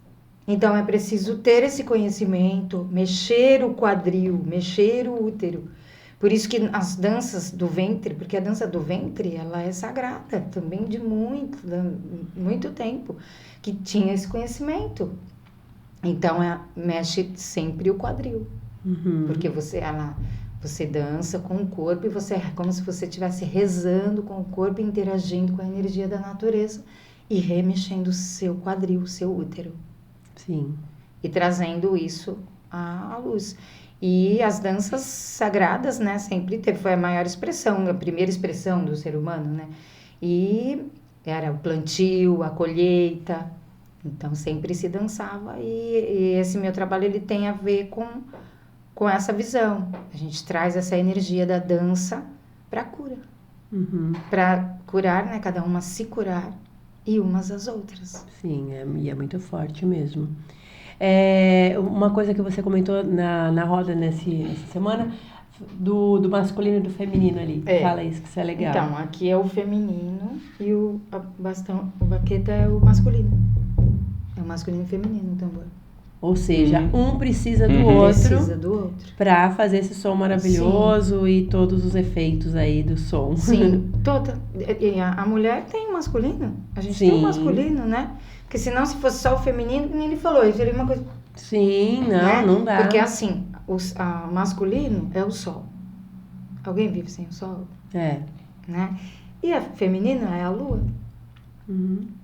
Então é preciso ter esse conhecimento, mexer o quadril, mexer o útero. Por isso que as danças do ventre, porque a dança do ventre, ela é sagrada, também de muito tempo, que tinha esse conhecimento. Então mexe sempre o quadril. Porque você dança com o corpo e você é como se você estivesse rezando com o corpo, interagindo com a energia da natureza e remexendo o seu quadril, o seu útero. Sim. E trazendo isso à luz. E as danças sagradas, né, sempre foi a maior expressão, a primeira expressão do ser humano, né? E era o plantio, a colheita, então sempre se dançava. E esse meu trabalho, ele tem a ver com essa visão. A gente traz essa energia da dança para a cura. Para curar, né, cada uma se curar e umas às outras. Sim, e é muito forte mesmo. Uma coisa que você comentou na roda essa semana, do masculino e do feminino ali. Fala isso, que isso é legal. Então, aqui é o feminino e o baqueta é o masculino. É o masculino e o feminino o tambor. Ou seja, um precisa do outro. Precisa do outro. Pra fazer esse som maravilhoso. Sim. E todos os efeitos aí do som. Sim, a mulher tem o masculino. A gente tem o masculino, né? Porque senão, se fosse só o feminino, como ele falou, seria uma coisa... Sim, não dá. Porque assim, o masculino é o sol. Alguém vive sem o sol? Né? E a feminina é a lua.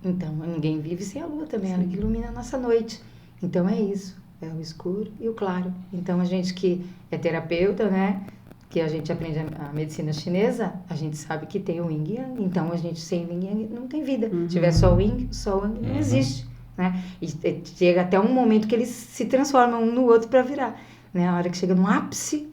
Então, ninguém vive sem a lua também. Sim. Ela que ilumina a nossa noite. Então, é isso. É o escuro e o claro. Então, a gente que é terapeuta, né? Que a gente aprende a medicina chinesa, a gente sabe que tem o yin e yang. Então, a gente sem yin e yang não tem vida. Se tiver só o yin, só o yang não existe. Né? E chega até um momento que eles se transformam um no outro para virar. Né? A hora que chega no ápice.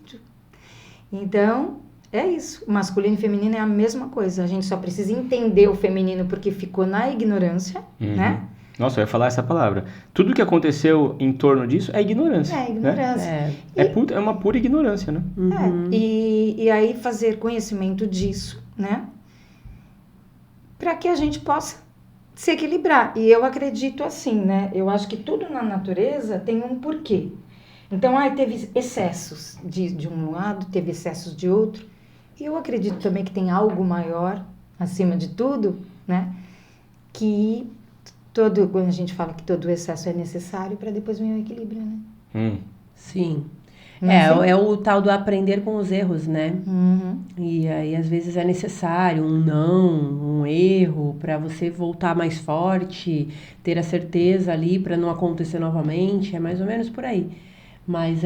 Então, é isso. O masculino e feminino é a mesma coisa. A gente só precisa entender o feminino porque ficou na ignorância, né? Nossa, eu ia falar essa palavra. Tudo que aconteceu em torno disso é ignorância. É ignorância. Né? É uma pura ignorância, né? E aí fazer conhecimento disso, né? Para que a gente possa se equilibrar. E eu acredito assim, né? Eu acho que tudo na natureza tem um porquê. Então, teve excessos de um lado, teve excessos de outro. E eu acredito também que tem algo maior, acima de tudo, né? Que quando a gente fala que todo excesso é necessário para depois vir o equilíbrio, né? Sim. É o tal do aprender com os erros, né? E aí, às vezes, é necessário um erro para você voltar mais forte, ter a certeza ali para não acontecer novamente. É mais ou menos por aí. Mas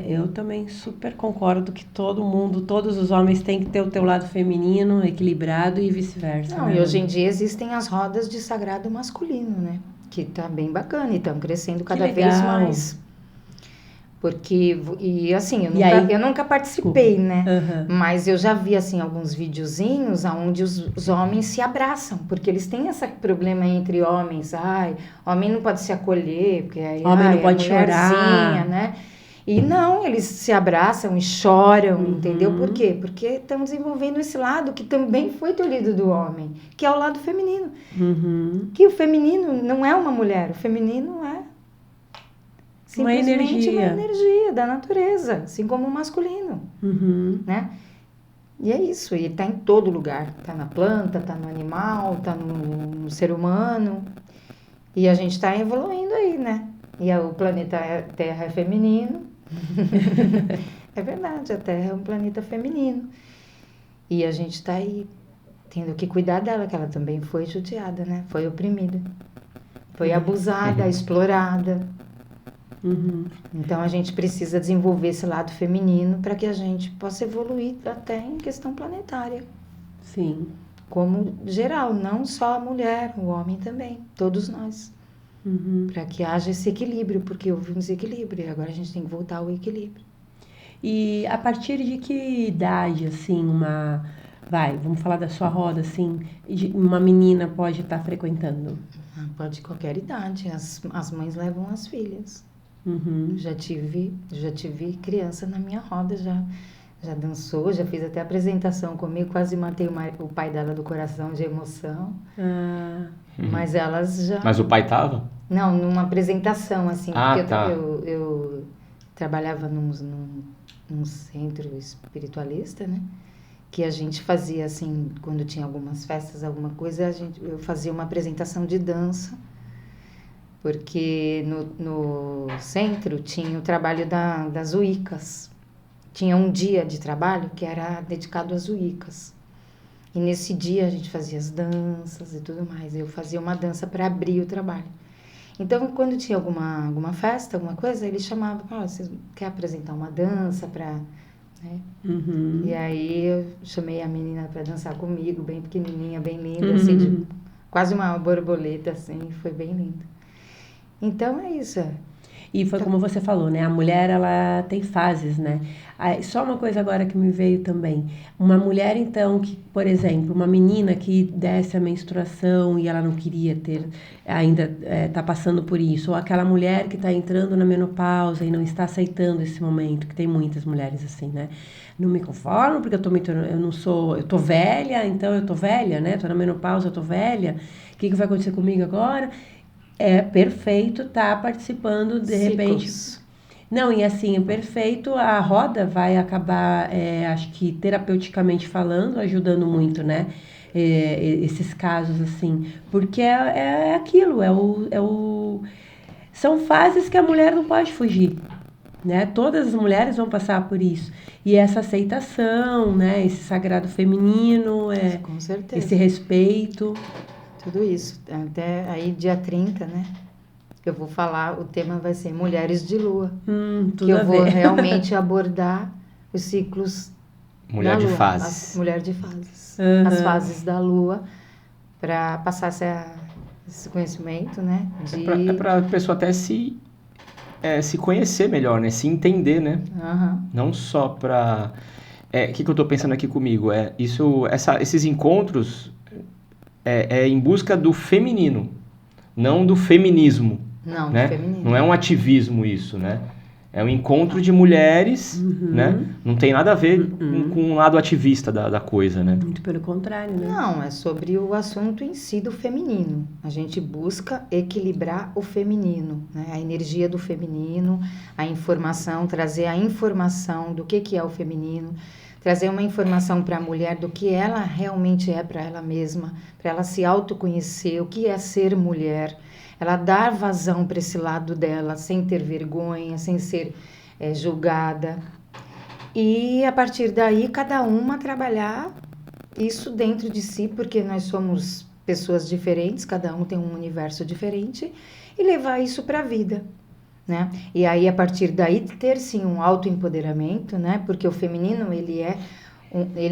eu também super concordo que todos os homens têm que ter o teu lado feminino equilibrado e vice-versa. Não, e hoje em dia existem as rodas de sagrado masculino, né? Que tá bem bacana e estão crescendo cada vez mais. Porque, e assim, eu nunca participei, né? Mas eu já vi, assim, alguns videozinhos onde os homens se abraçam, porque eles têm esse problema entre homens. Homem não pode se acolher, porque aí homem não pode chorar, né? E não, eles se abraçam e choram, entendeu? Por quê? Porque estão desenvolvendo esse lado que também foi tolhido do homem, que é o lado feminino. Que o feminino não é uma mulher, o feminino é simplesmente uma energia da natureza, assim como o masculino, né? E é isso, e tá em todo lugar, tá na planta, tá no animal, tá no ser humano, e a gente tá evoluindo aí, né? E o planeta Terra é feminino, é verdade, a Terra é um planeta feminino, e a gente tá aí tendo que cuidar dela, que ela também foi judiada, né? Foi oprimida, foi abusada, explorada. Então a gente precisa desenvolver esse lado feminino para que a gente possa evoluir até em questão planetária. Sim. Como geral, não só a mulher, o homem também, todos nós. Para que haja esse equilíbrio, porque houve um desequilíbrio e agora a gente tem que voltar ao equilíbrio. E a partir de que idade, assim, vamos falar da sua roda, assim, uma menina pode estar frequentando? Pode qualquer idade, as mães levam as filhas. Já tive criança na minha roda, já já dançou, já fez até apresentação comigo, quase matei o pai dela do coração de emoção. Mas elas já... Mas o pai tava? Não, numa apresentação, assim, porque tá. eu trabalhava num centro espiritualista, né? Que a gente fazia, assim, quando tinha algumas festas, alguma coisa, eu fazia uma apresentação de dança, porque no centro tinha o trabalho das Wiccas. Tinha um dia de trabalho que era dedicado às Wiccas. E nesse dia a gente fazia as danças e tudo mais. Eu fazia uma dança para abrir o trabalho. Então, quando tinha alguma festa, alguma coisa, ele chamava, você quer apresentar uma dança para... Né? E aí eu chamei a menina para dançar comigo, bem pequenininha, bem linda, assim, quase uma borboleta, assim, foi bem lindo. Então é isso. E foi como você falou, né? A mulher, ela tem fases, né? Só uma coisa agora que me veio também. Uma mulher, então, que, por exemplo, uma menina que desce a menstruação e ela não queria ter, ainda tá passando por isso. Ou aquela mulher que está entrando na menopausa e não está aceitando esse momento, que tem muitas mulheres assim, né? Não me conformo porque eu tô velha, então eu tô velha, né? Tô na menopausa, eu tô velha. O que vai acontecer comigo agora? É perfeito estar participando de repente. Não, e assim, é perfeito, a roda vai acabar, acho que terapeuticamente falando, ajudando muito, né? Esses casos, assim, porque é aquilo, são fases que a mulher não pode fugir, né? Todas as mulheres vão passar por isso. E essa aceitação, né? Esse sagrado feminino, com certeza. Esse respeito. Tudo isso. Até aí, dia 30, né? Eu vou falar, o tema vai ser Mulheres de Lua. Que eu vou realmente abordar os ciclos Mulher da Lua. de fases. Mulher de fases. As fases da Lua, para passar esse conhecimento, né? É para a pessoa até se conhecer melhor, né? Se entender, né? Não só para... O que eu estou pensando aqui comigo? Esses encontros... em busca do feminino, não do feminismo. Não, né? do feminino. Não é um ativismo isso, né? É um encontro de mulheres, né? Não tem nada a ver com o lado ativista da coisa, né? Muito pelo contrário, né? Não, é sobre o assunto em si do feminino. A gente busca equilibrar o feminino, né? A energia do feminino, a informação, trazer a informação do que é o feminino, trazer uma informação para a mulher do que ela realmente é para ela mesma, para ela se autoconhecer, o que é ser mulher, ela dar vazão para esse lado dela, sem ter vergonha, sem ser julgada. E a partir daí, cada uma trabalhar isso dentro de si, porque nós somos pessoas diferentes, cada um tem um universo diferente, e levar isso para a vida. Né? E aí, a partir daí, ter sim um autoempoderamento, né? Porque o feminino, ele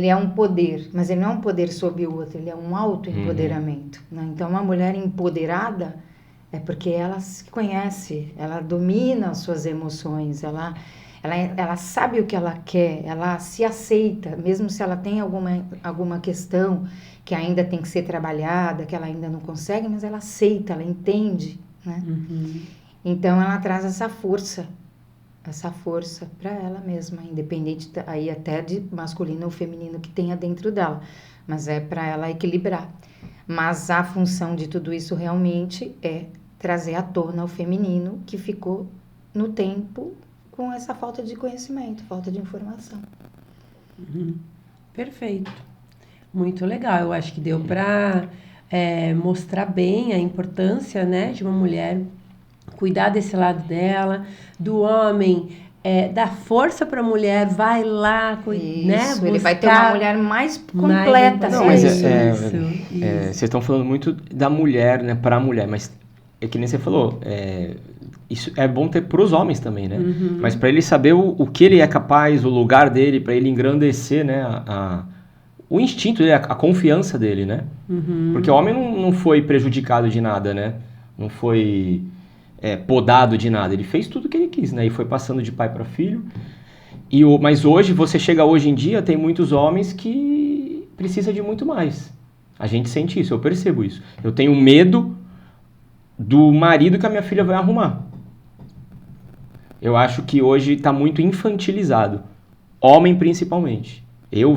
é um poder, mas ele não é um poder sobre o outro, ele é um autoempoderamento. Né? Então, uma mulher empoderada é porque ela se conhece, ela domina as suas emoções, ela sabe o que ela quer, ela se aceita, mesmo se ela tem alguma questão que ainda tem que ser trabalhada, que ela ainda não consegue, mas ela aceita, ela entende, né? Então, ela traz essa força para ela mesma, independente aí até de masculino ou feminino que tenha dentro dela, mas é para ela equilibrar. Mas a função de tudo isso realmente é trazer à tona o feminino que ficou no tempo com essa falta de conhecimento, falta de informação. Perfeito. Muito legal. Eu acho que deu para mostrar bem a importância, né, de uma mulher cuidar desse lado dela, do homem, dar força para a mulher, vai lá, né, buscar. Ele vai ter uma mulher mais completa. Não, mas vocês estão falando muito da mulher, né, para a mulher, mas é que nem você falou, isso é bom ter para os homens também, né? Mas para ele saber o que ele é capaz, o lugar dele, para ele engrandecer, né, o instinto dele, a confiança dele, né? Porque o homem não foi prejudicado de nada, né? Não foi podado de nada. Ele fez tudo o que ele quis, né? E foi passando de pai para filho. Mas hoje, você chega hoje em dia, tem muitos homens que precisam de muito mais. A gente sente isso, eu percebo isso. Eu tenho medo do marido que a minha filha vai arrumar. Eu acho que hoje está muito infantilizado. Homem principalmente. Eu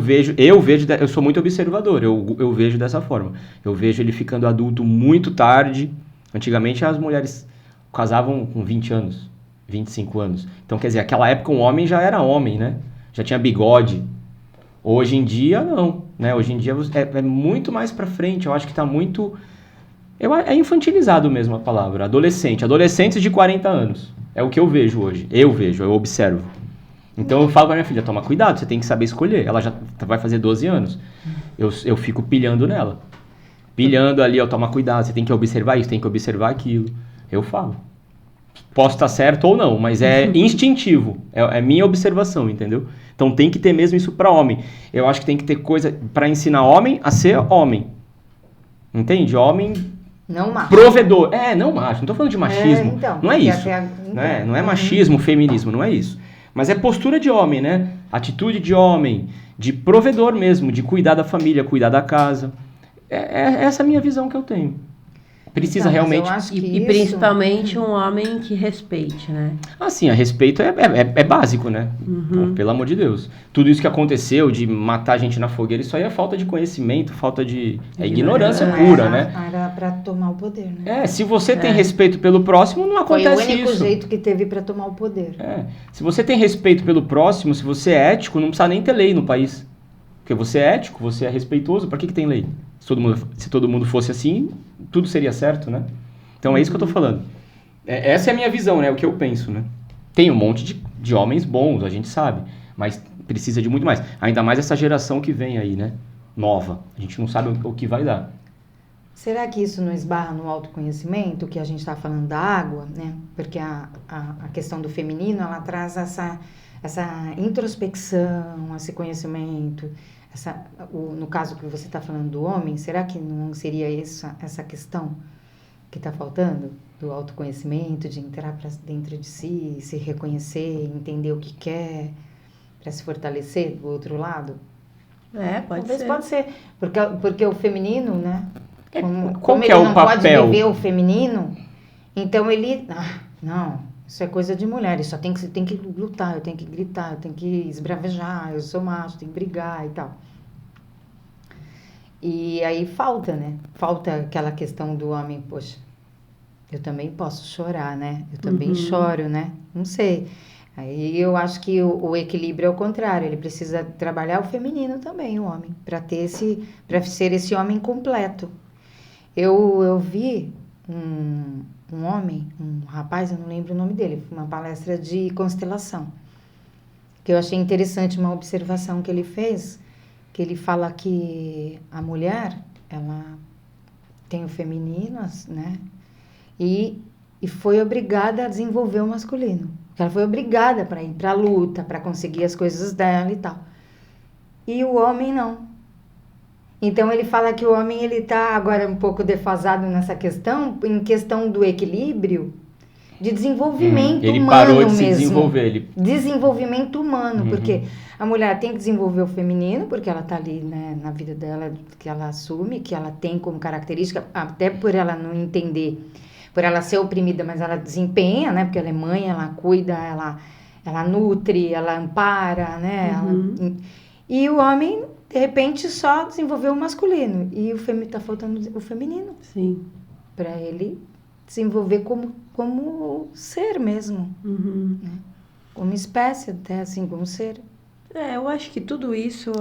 sou muito observador, eu vejo dessa forma. Eu vejo ele ficando adulto muito tarde. Antigamente as mulheres casavam com 20 anos, 25 anos. Então, quer dizer, naquela época um homem já era homem, né? Já tinha bigode. Hoje em dia, não, né? Hoje em dia é muito mais pra frente. Eu acho que tá muito... É infantilizado mesmo a palavra. Adolescentes de 40 anos. É o que eu vejo hoje. Eu observo. Então eu falo pra minha filha, toma cuidado, você tem que saber escolher. Ela já vai fazer 12 anos. Eu fico pilhando nela. Pilhando ali, toma cuidado, você tem que observar isso, tem que observar aquilo. Eu falo. Posso estar certo ou não, mas é instintivo. É minha observação, entendeu? Então tem que ter mesmo isso pra homem. Eu acho que tem que ter coisa pra ensinar homem a ser homem. Entende? Homem... Não macho. Provedor. Não macho. Não tô falando de machismo. Então, não é isso. Não é machismo, feminismo, não é isso. Mas é postura de homem, né? Atitude de homem, de provedor mesmo, de cuidar da família, cuidar da casa. É essa a minha visão que eu tenho. Precisa realmente... E principalmente um homem que respeite, né? Assim, a respeito é básico, né? Pô, pelo amor de Deus. Tudo isso que aconteceu de matar gente na fogueira, isso aí é falta de conhecimento, falta de... É ignorância pura, né? Era pra tomar o poder, né? Se você tem respeito pelo próximo, não acontece isso. Foi o único jeito que teve pra tomar o poder. Se você tem respeito pelo próximo, se você é ético, não precisa nem ter lei no país. Porque você é ético, você é respeitoso, pra que tem lei? Se todo mundo fosse assim, tudo seria certo, né? Então é isso que eu tô falando. Essa é a minha visão, né? O que eu penso, né? Tem um monte de homens bons, a gente sabe. Mas precisa de muito mais. Ainda mais essa geração que vem aí, né? Nova. A gente não sabe o que vai dar. Será que isso não esbarra no autoconhecimento, que a gente está falando da água, né? Porque a questão do feminino, ela traz essa introspecção, esse conhecimento... no caso que você está falando do homem, será que não seria essa questão que está faltando? Do autoconhecimento, de entrar para dentro de si, se reconhecer, entender o que quer, para se fortalecer do outro lado? Pode ser. Porque o feminino, né? Como ele não pode viver o feminino, então ele... não, isso é coisa de mulher, isso tem que lutar, eu tenho que gritar, eu tenho que esbravejar, eu sou macho, tenho que brigar e tal. E aí falta, né? Falta aquela questão do homem, poxa, eu também posso chorar, né? Eu também choro, né? Não sei. Aí eu acho que o equilíbrio é o contrário, ele precisa trabalhar o feminino também, o homem, para ser esse homem completo. Eu vi um homem, um rapaz, eu não lembro o nome dele, uma palestra de constelação, que eu achei interessante, uma observação que ele fez, que ele fala que a mulher, ela tem o feminino, né, e foi obrigada a desenvolver o masculino, ela foi obrigada para ir para a luta, para conseguir as coisas dela e tal, e o homem não. Então ele fala que o homem ele está agora um pouco defasado nessa questão, em questão do equilíbrio, de desenvolvimento ele humano parou de mesmo. Se desenvolver. Desenvolvimento humano, porque a mulher tem que desenvolver o feminino, porque ela está ali, né, na vida dela, que ela assume, que ela tem como característica, até por ela não entender, por ela ser oprimida, mas ela desempenha, né, porque ela é mãe, ela cuida, ela nutre, ela ampara, né, e o homem... De repente, só desenvolveu o masculino. E tá faltando o feminino. Sim. Para ele desenvolver como ser mesmo. Né? Como espécie, até assim, como ser. Eu acho que tudo isso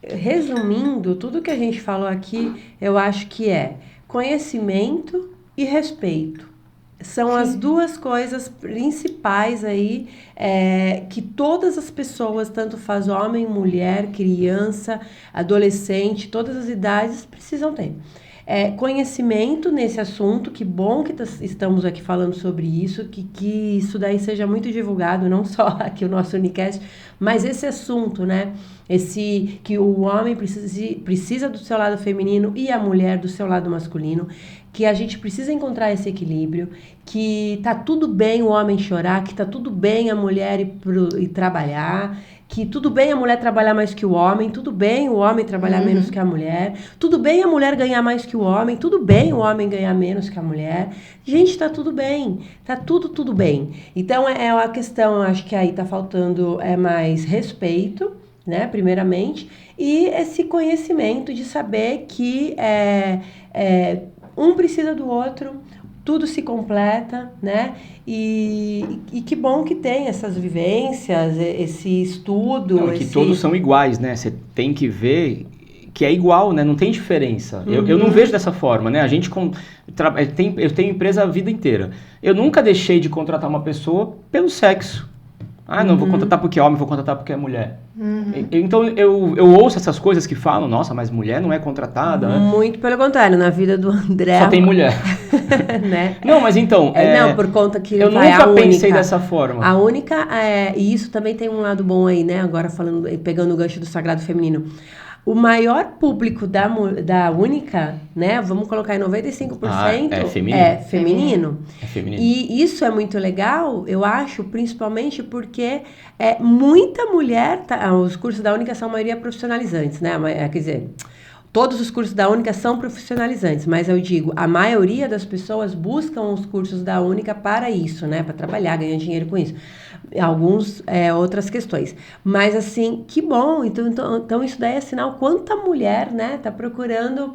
resumindo, tudo que a gente falou aqui, eu acho que é conhecimento e respeito. São as duas coisas principais aí que todas as pessoas, tanto faz homem, mulher, criança, adolescente, todas as idades precisam ter. Conhecimento nesse assunto, que bom que estamos aqui falando sobre isso, que isso daí seja muito divulgado, não só aqui o nosso Unicast, mas esse assunto, né? Que o homem precisa do seu lado feminino e a mulher do seu lado masculino, que a gente precisa encontrar esse equilíbrio, que tá tudo bem o homem chorar, que tá tudo bem a mulher ir trabalhar, que tudo bem a mulher trabalhar mais que o homem, tudo bem o homem trabalhar menos que a mulher, tudo bem a mulher ganhar mais que o homem, tudo bem o homem ganhar menos que a mulher. Gente, tá tudo bem, tá tudo bem. Então, é uma questão, acho que aí tá faltando mais respeito, né, primeiramente, e esse conhecimento de saber que um precisa do outro, tudo se completa, né? E que bom que tem essas vivências, esse estudo. Não, que todos são iguais, né? Você tem que ver que é igual, né? Não tem diferença. Eu não vejo dessa forma, né? Eu tenho empresa a vida inteira. Eu nunca deixei de contratar uma pessoa pelo sexo. Não vou contratar porque é homem, vou contratar porque é mulher. Então, eu ouço essas coisas que falam, nossa, mas mulher não é contratada, né? Muito pelo contrário, na vida do André... Só tem mulher. Né? Não, mas então... Não, por conta que eu nunca pensei dessa forma. A única... e isso também tem um lado bom aí, né? Agora pegando o gancho do sagrado feminino. O maior público da Única, né? Vamos colocar em 95%. É feminino. É feminino. É feminino. E isso é muito legal, eu acho, principalmente porque muita mulher... os cursos da Única são a maioria profissionalizantes, né? Quer dizer... Todos os cursos da Única são profissionalizantes, mas eu digo, a maioria das pessoas buscam os cursos da Única para isso, né? Para trabalhar, ganhar dinheiro com isso. Alguns, outras questões. Mas, assim, que bom. Então isso daí é sinal quanta mulher, né? Tá procurando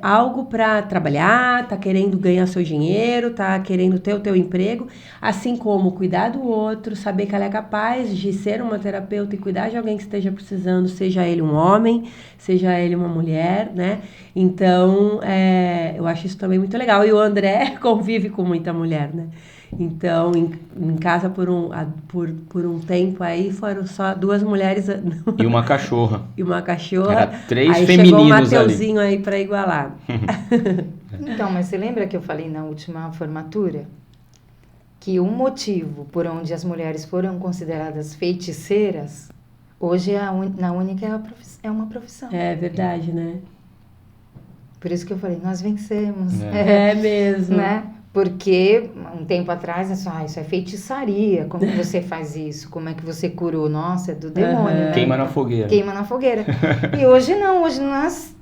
algo para trabalhar, tá querendo ganhar seu dinheiro, tá querendo ter o teu emprego, assim como cuidar do outro, saber que ela é capaz de ser uma terapeuta e cuidar de alguém que esteja precisando, seja ele um homem, seja ele uma mulher, né? Então, eu acho isso também muito legal. E o André convive com muita mulher, né? Então, em casa, por um tempo aí, foram só 2 mulheres... E uma cachorra. E uma cachorra. Era 3 aí femininos chegou o ali. Mateuzinho aí para igualar. Então, mas você lembra que eu falei na última formatura? Que um motivo por onde as mulheres foram consideradas feiticeiras, hoje na Única é uma profissão. É verdade, né? Por isso que eu falei, nós vencemos. É mesmo. Né? Porque um tempo atrás, isso é feitiçaria. Como que você faz isso? Como é que você curou? Nossa, é do demônio. Né? Queima na fogueira. Queima na fogueira. E hoje não, hoje nós,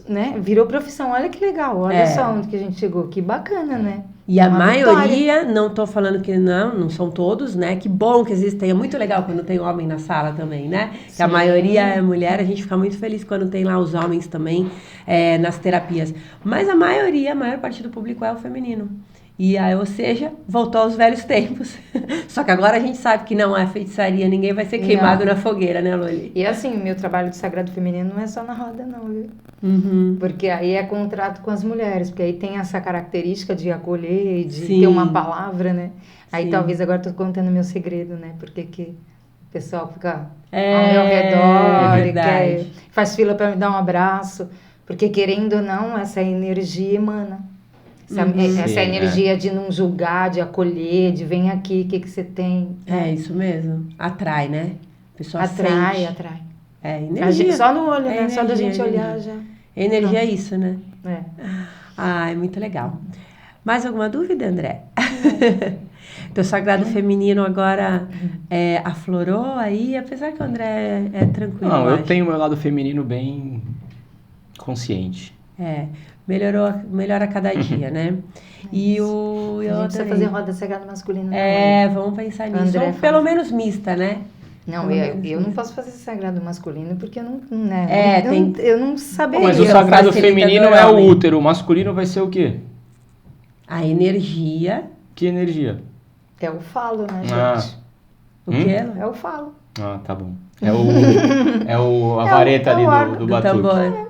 né, virou profissão. Olha que legal, olha só onde que a gente chegou. Que bacana, né? E a maioria, não tô falando que não são todos, né? Que bom que existem. É muito legal quando tem homem na sala também, né? Que a maioria é mulher, a gente fica muito feliz quando tem lá os homens também nas terapias. Mas a maior parte do público é o feminino. E aí, ou seja, voltou aos velhos tempos. Só que agora a gente sabe que não é feitiçaria, ninguém vai ser queimado na fogueira, né, Loli? E assim, o meu trabalho de sagrado feminino não é só na roda, não, viu? Uhum. Porque aí é contrato com as mulheres, porque aí tem essa característica de acolher, de ter uma palavra, né? Aí talvez agora tô contando meu segredo, né? Porque que o pessoal fica ao meu redor e faz fila para me dar um abraço. Porque querendo ou não, essa energia emana. Essa energia de não julgar, de acolher, de vem aqui, o que você tem. É isso mesmo. Atrai, né? A pessoa atrai. É energia. Só no olho, né? Só da gente olhar já. Energia é isso, né? É. É muito legal. Mais alguma dúvida, André? Teu sagrado feminino agora aflorou aí, apesar que o André é tranquilo. Não, eu tenho o meu lado feminino bem consciente. Melhora a cada dia, né? E a gente precisa fazer roda sagrado masculino. Vamos pensar nisso. Ou pelo menos mista, né? Não, eu não posso fazer sagrado masculino porque eu não, né? Eu não saberia. Mas o sagrado feminino é o útero, o masculino vai ser o quê? A energia. Que energia? É o falo, né, gente? O quê? É o falo. Ah, tá bom. A vareta ali do batuque. Tambor.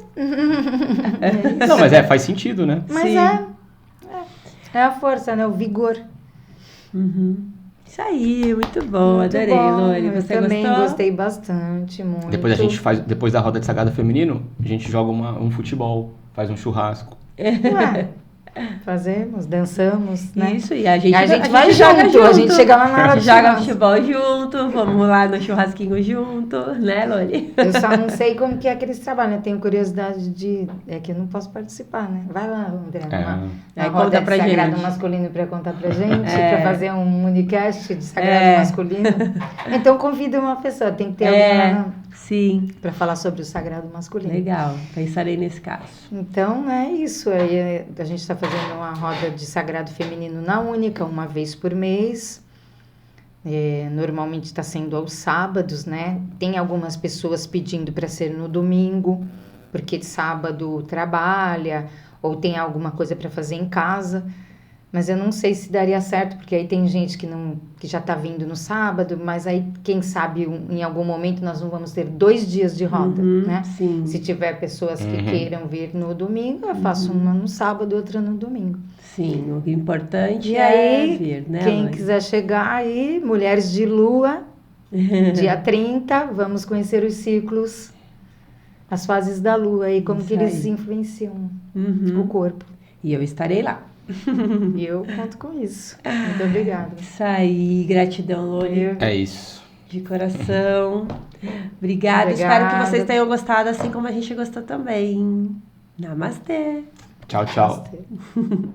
Não, mas faz sentido, né? Mas Sim. É a força, né? O vigor. Uhum. Isso aí, muito bom. Adorei, Lori. Você também gostou? Gostei bastante, muito. Depois a gente faz, depois da roda de sagrado feminino, a gente joga um futebol, faz um churrasco. Fazemos, dançamos, né? Isso, e a gente vai joga junto, a gente chega lá na hora do joga churrasco. futebol junto, vamos lá no churrasquinho junto, né, Loli? Eu só não sei como que é que eles trabalham, eu tenho curiosidade de... É que eu não posso participar, né? Vai lá, André, Aí roda conta de pra sagrado gente. masculino para contar pra gente, para fazer um unicast de sagrado É. masculino. Então convida uma pessoa, tem que ter alguém lá Sim, para falar sobre o sagrado masculino. legal, pensarei nesse caso. Então é isso, aí a gente está fazendo uma roda de sagrado feminino na Única, uma vez por mês. Normalmente está sendo aos sábados, né? Tem algumas pessoas pedindo para ser no domingo, porque de sábado trabalha, ou tem alguma coisa para fazer em casa. Mas eu não sei se daria certo, porque aí tem gente que já está vindo no sábado, mas aí, quem sabe, em algum momento nós não vamos ter 2 dias de roda, né? Sim. Se tiver pessoas que queiram vir no domingo, eu faço uma no sábado, outra no domingo. Sim, o importante E é aí, vir, né, quem Loli? quiser chegar aí, Mulheres de Lua, dia 30, vamos conhecer os ciclos, as fases da Lua e como Isso que eles aí. influenciam Uhum. o corpo. E eu estarei lá. E eu conto com isso. Muito obrigada. Isso aí, gratidão, Loli, É isso. de coração. Obrigada, espero que vocês tenham gostado assim como a gente gostou também. Namastê! Tchau, tchau. Gostei.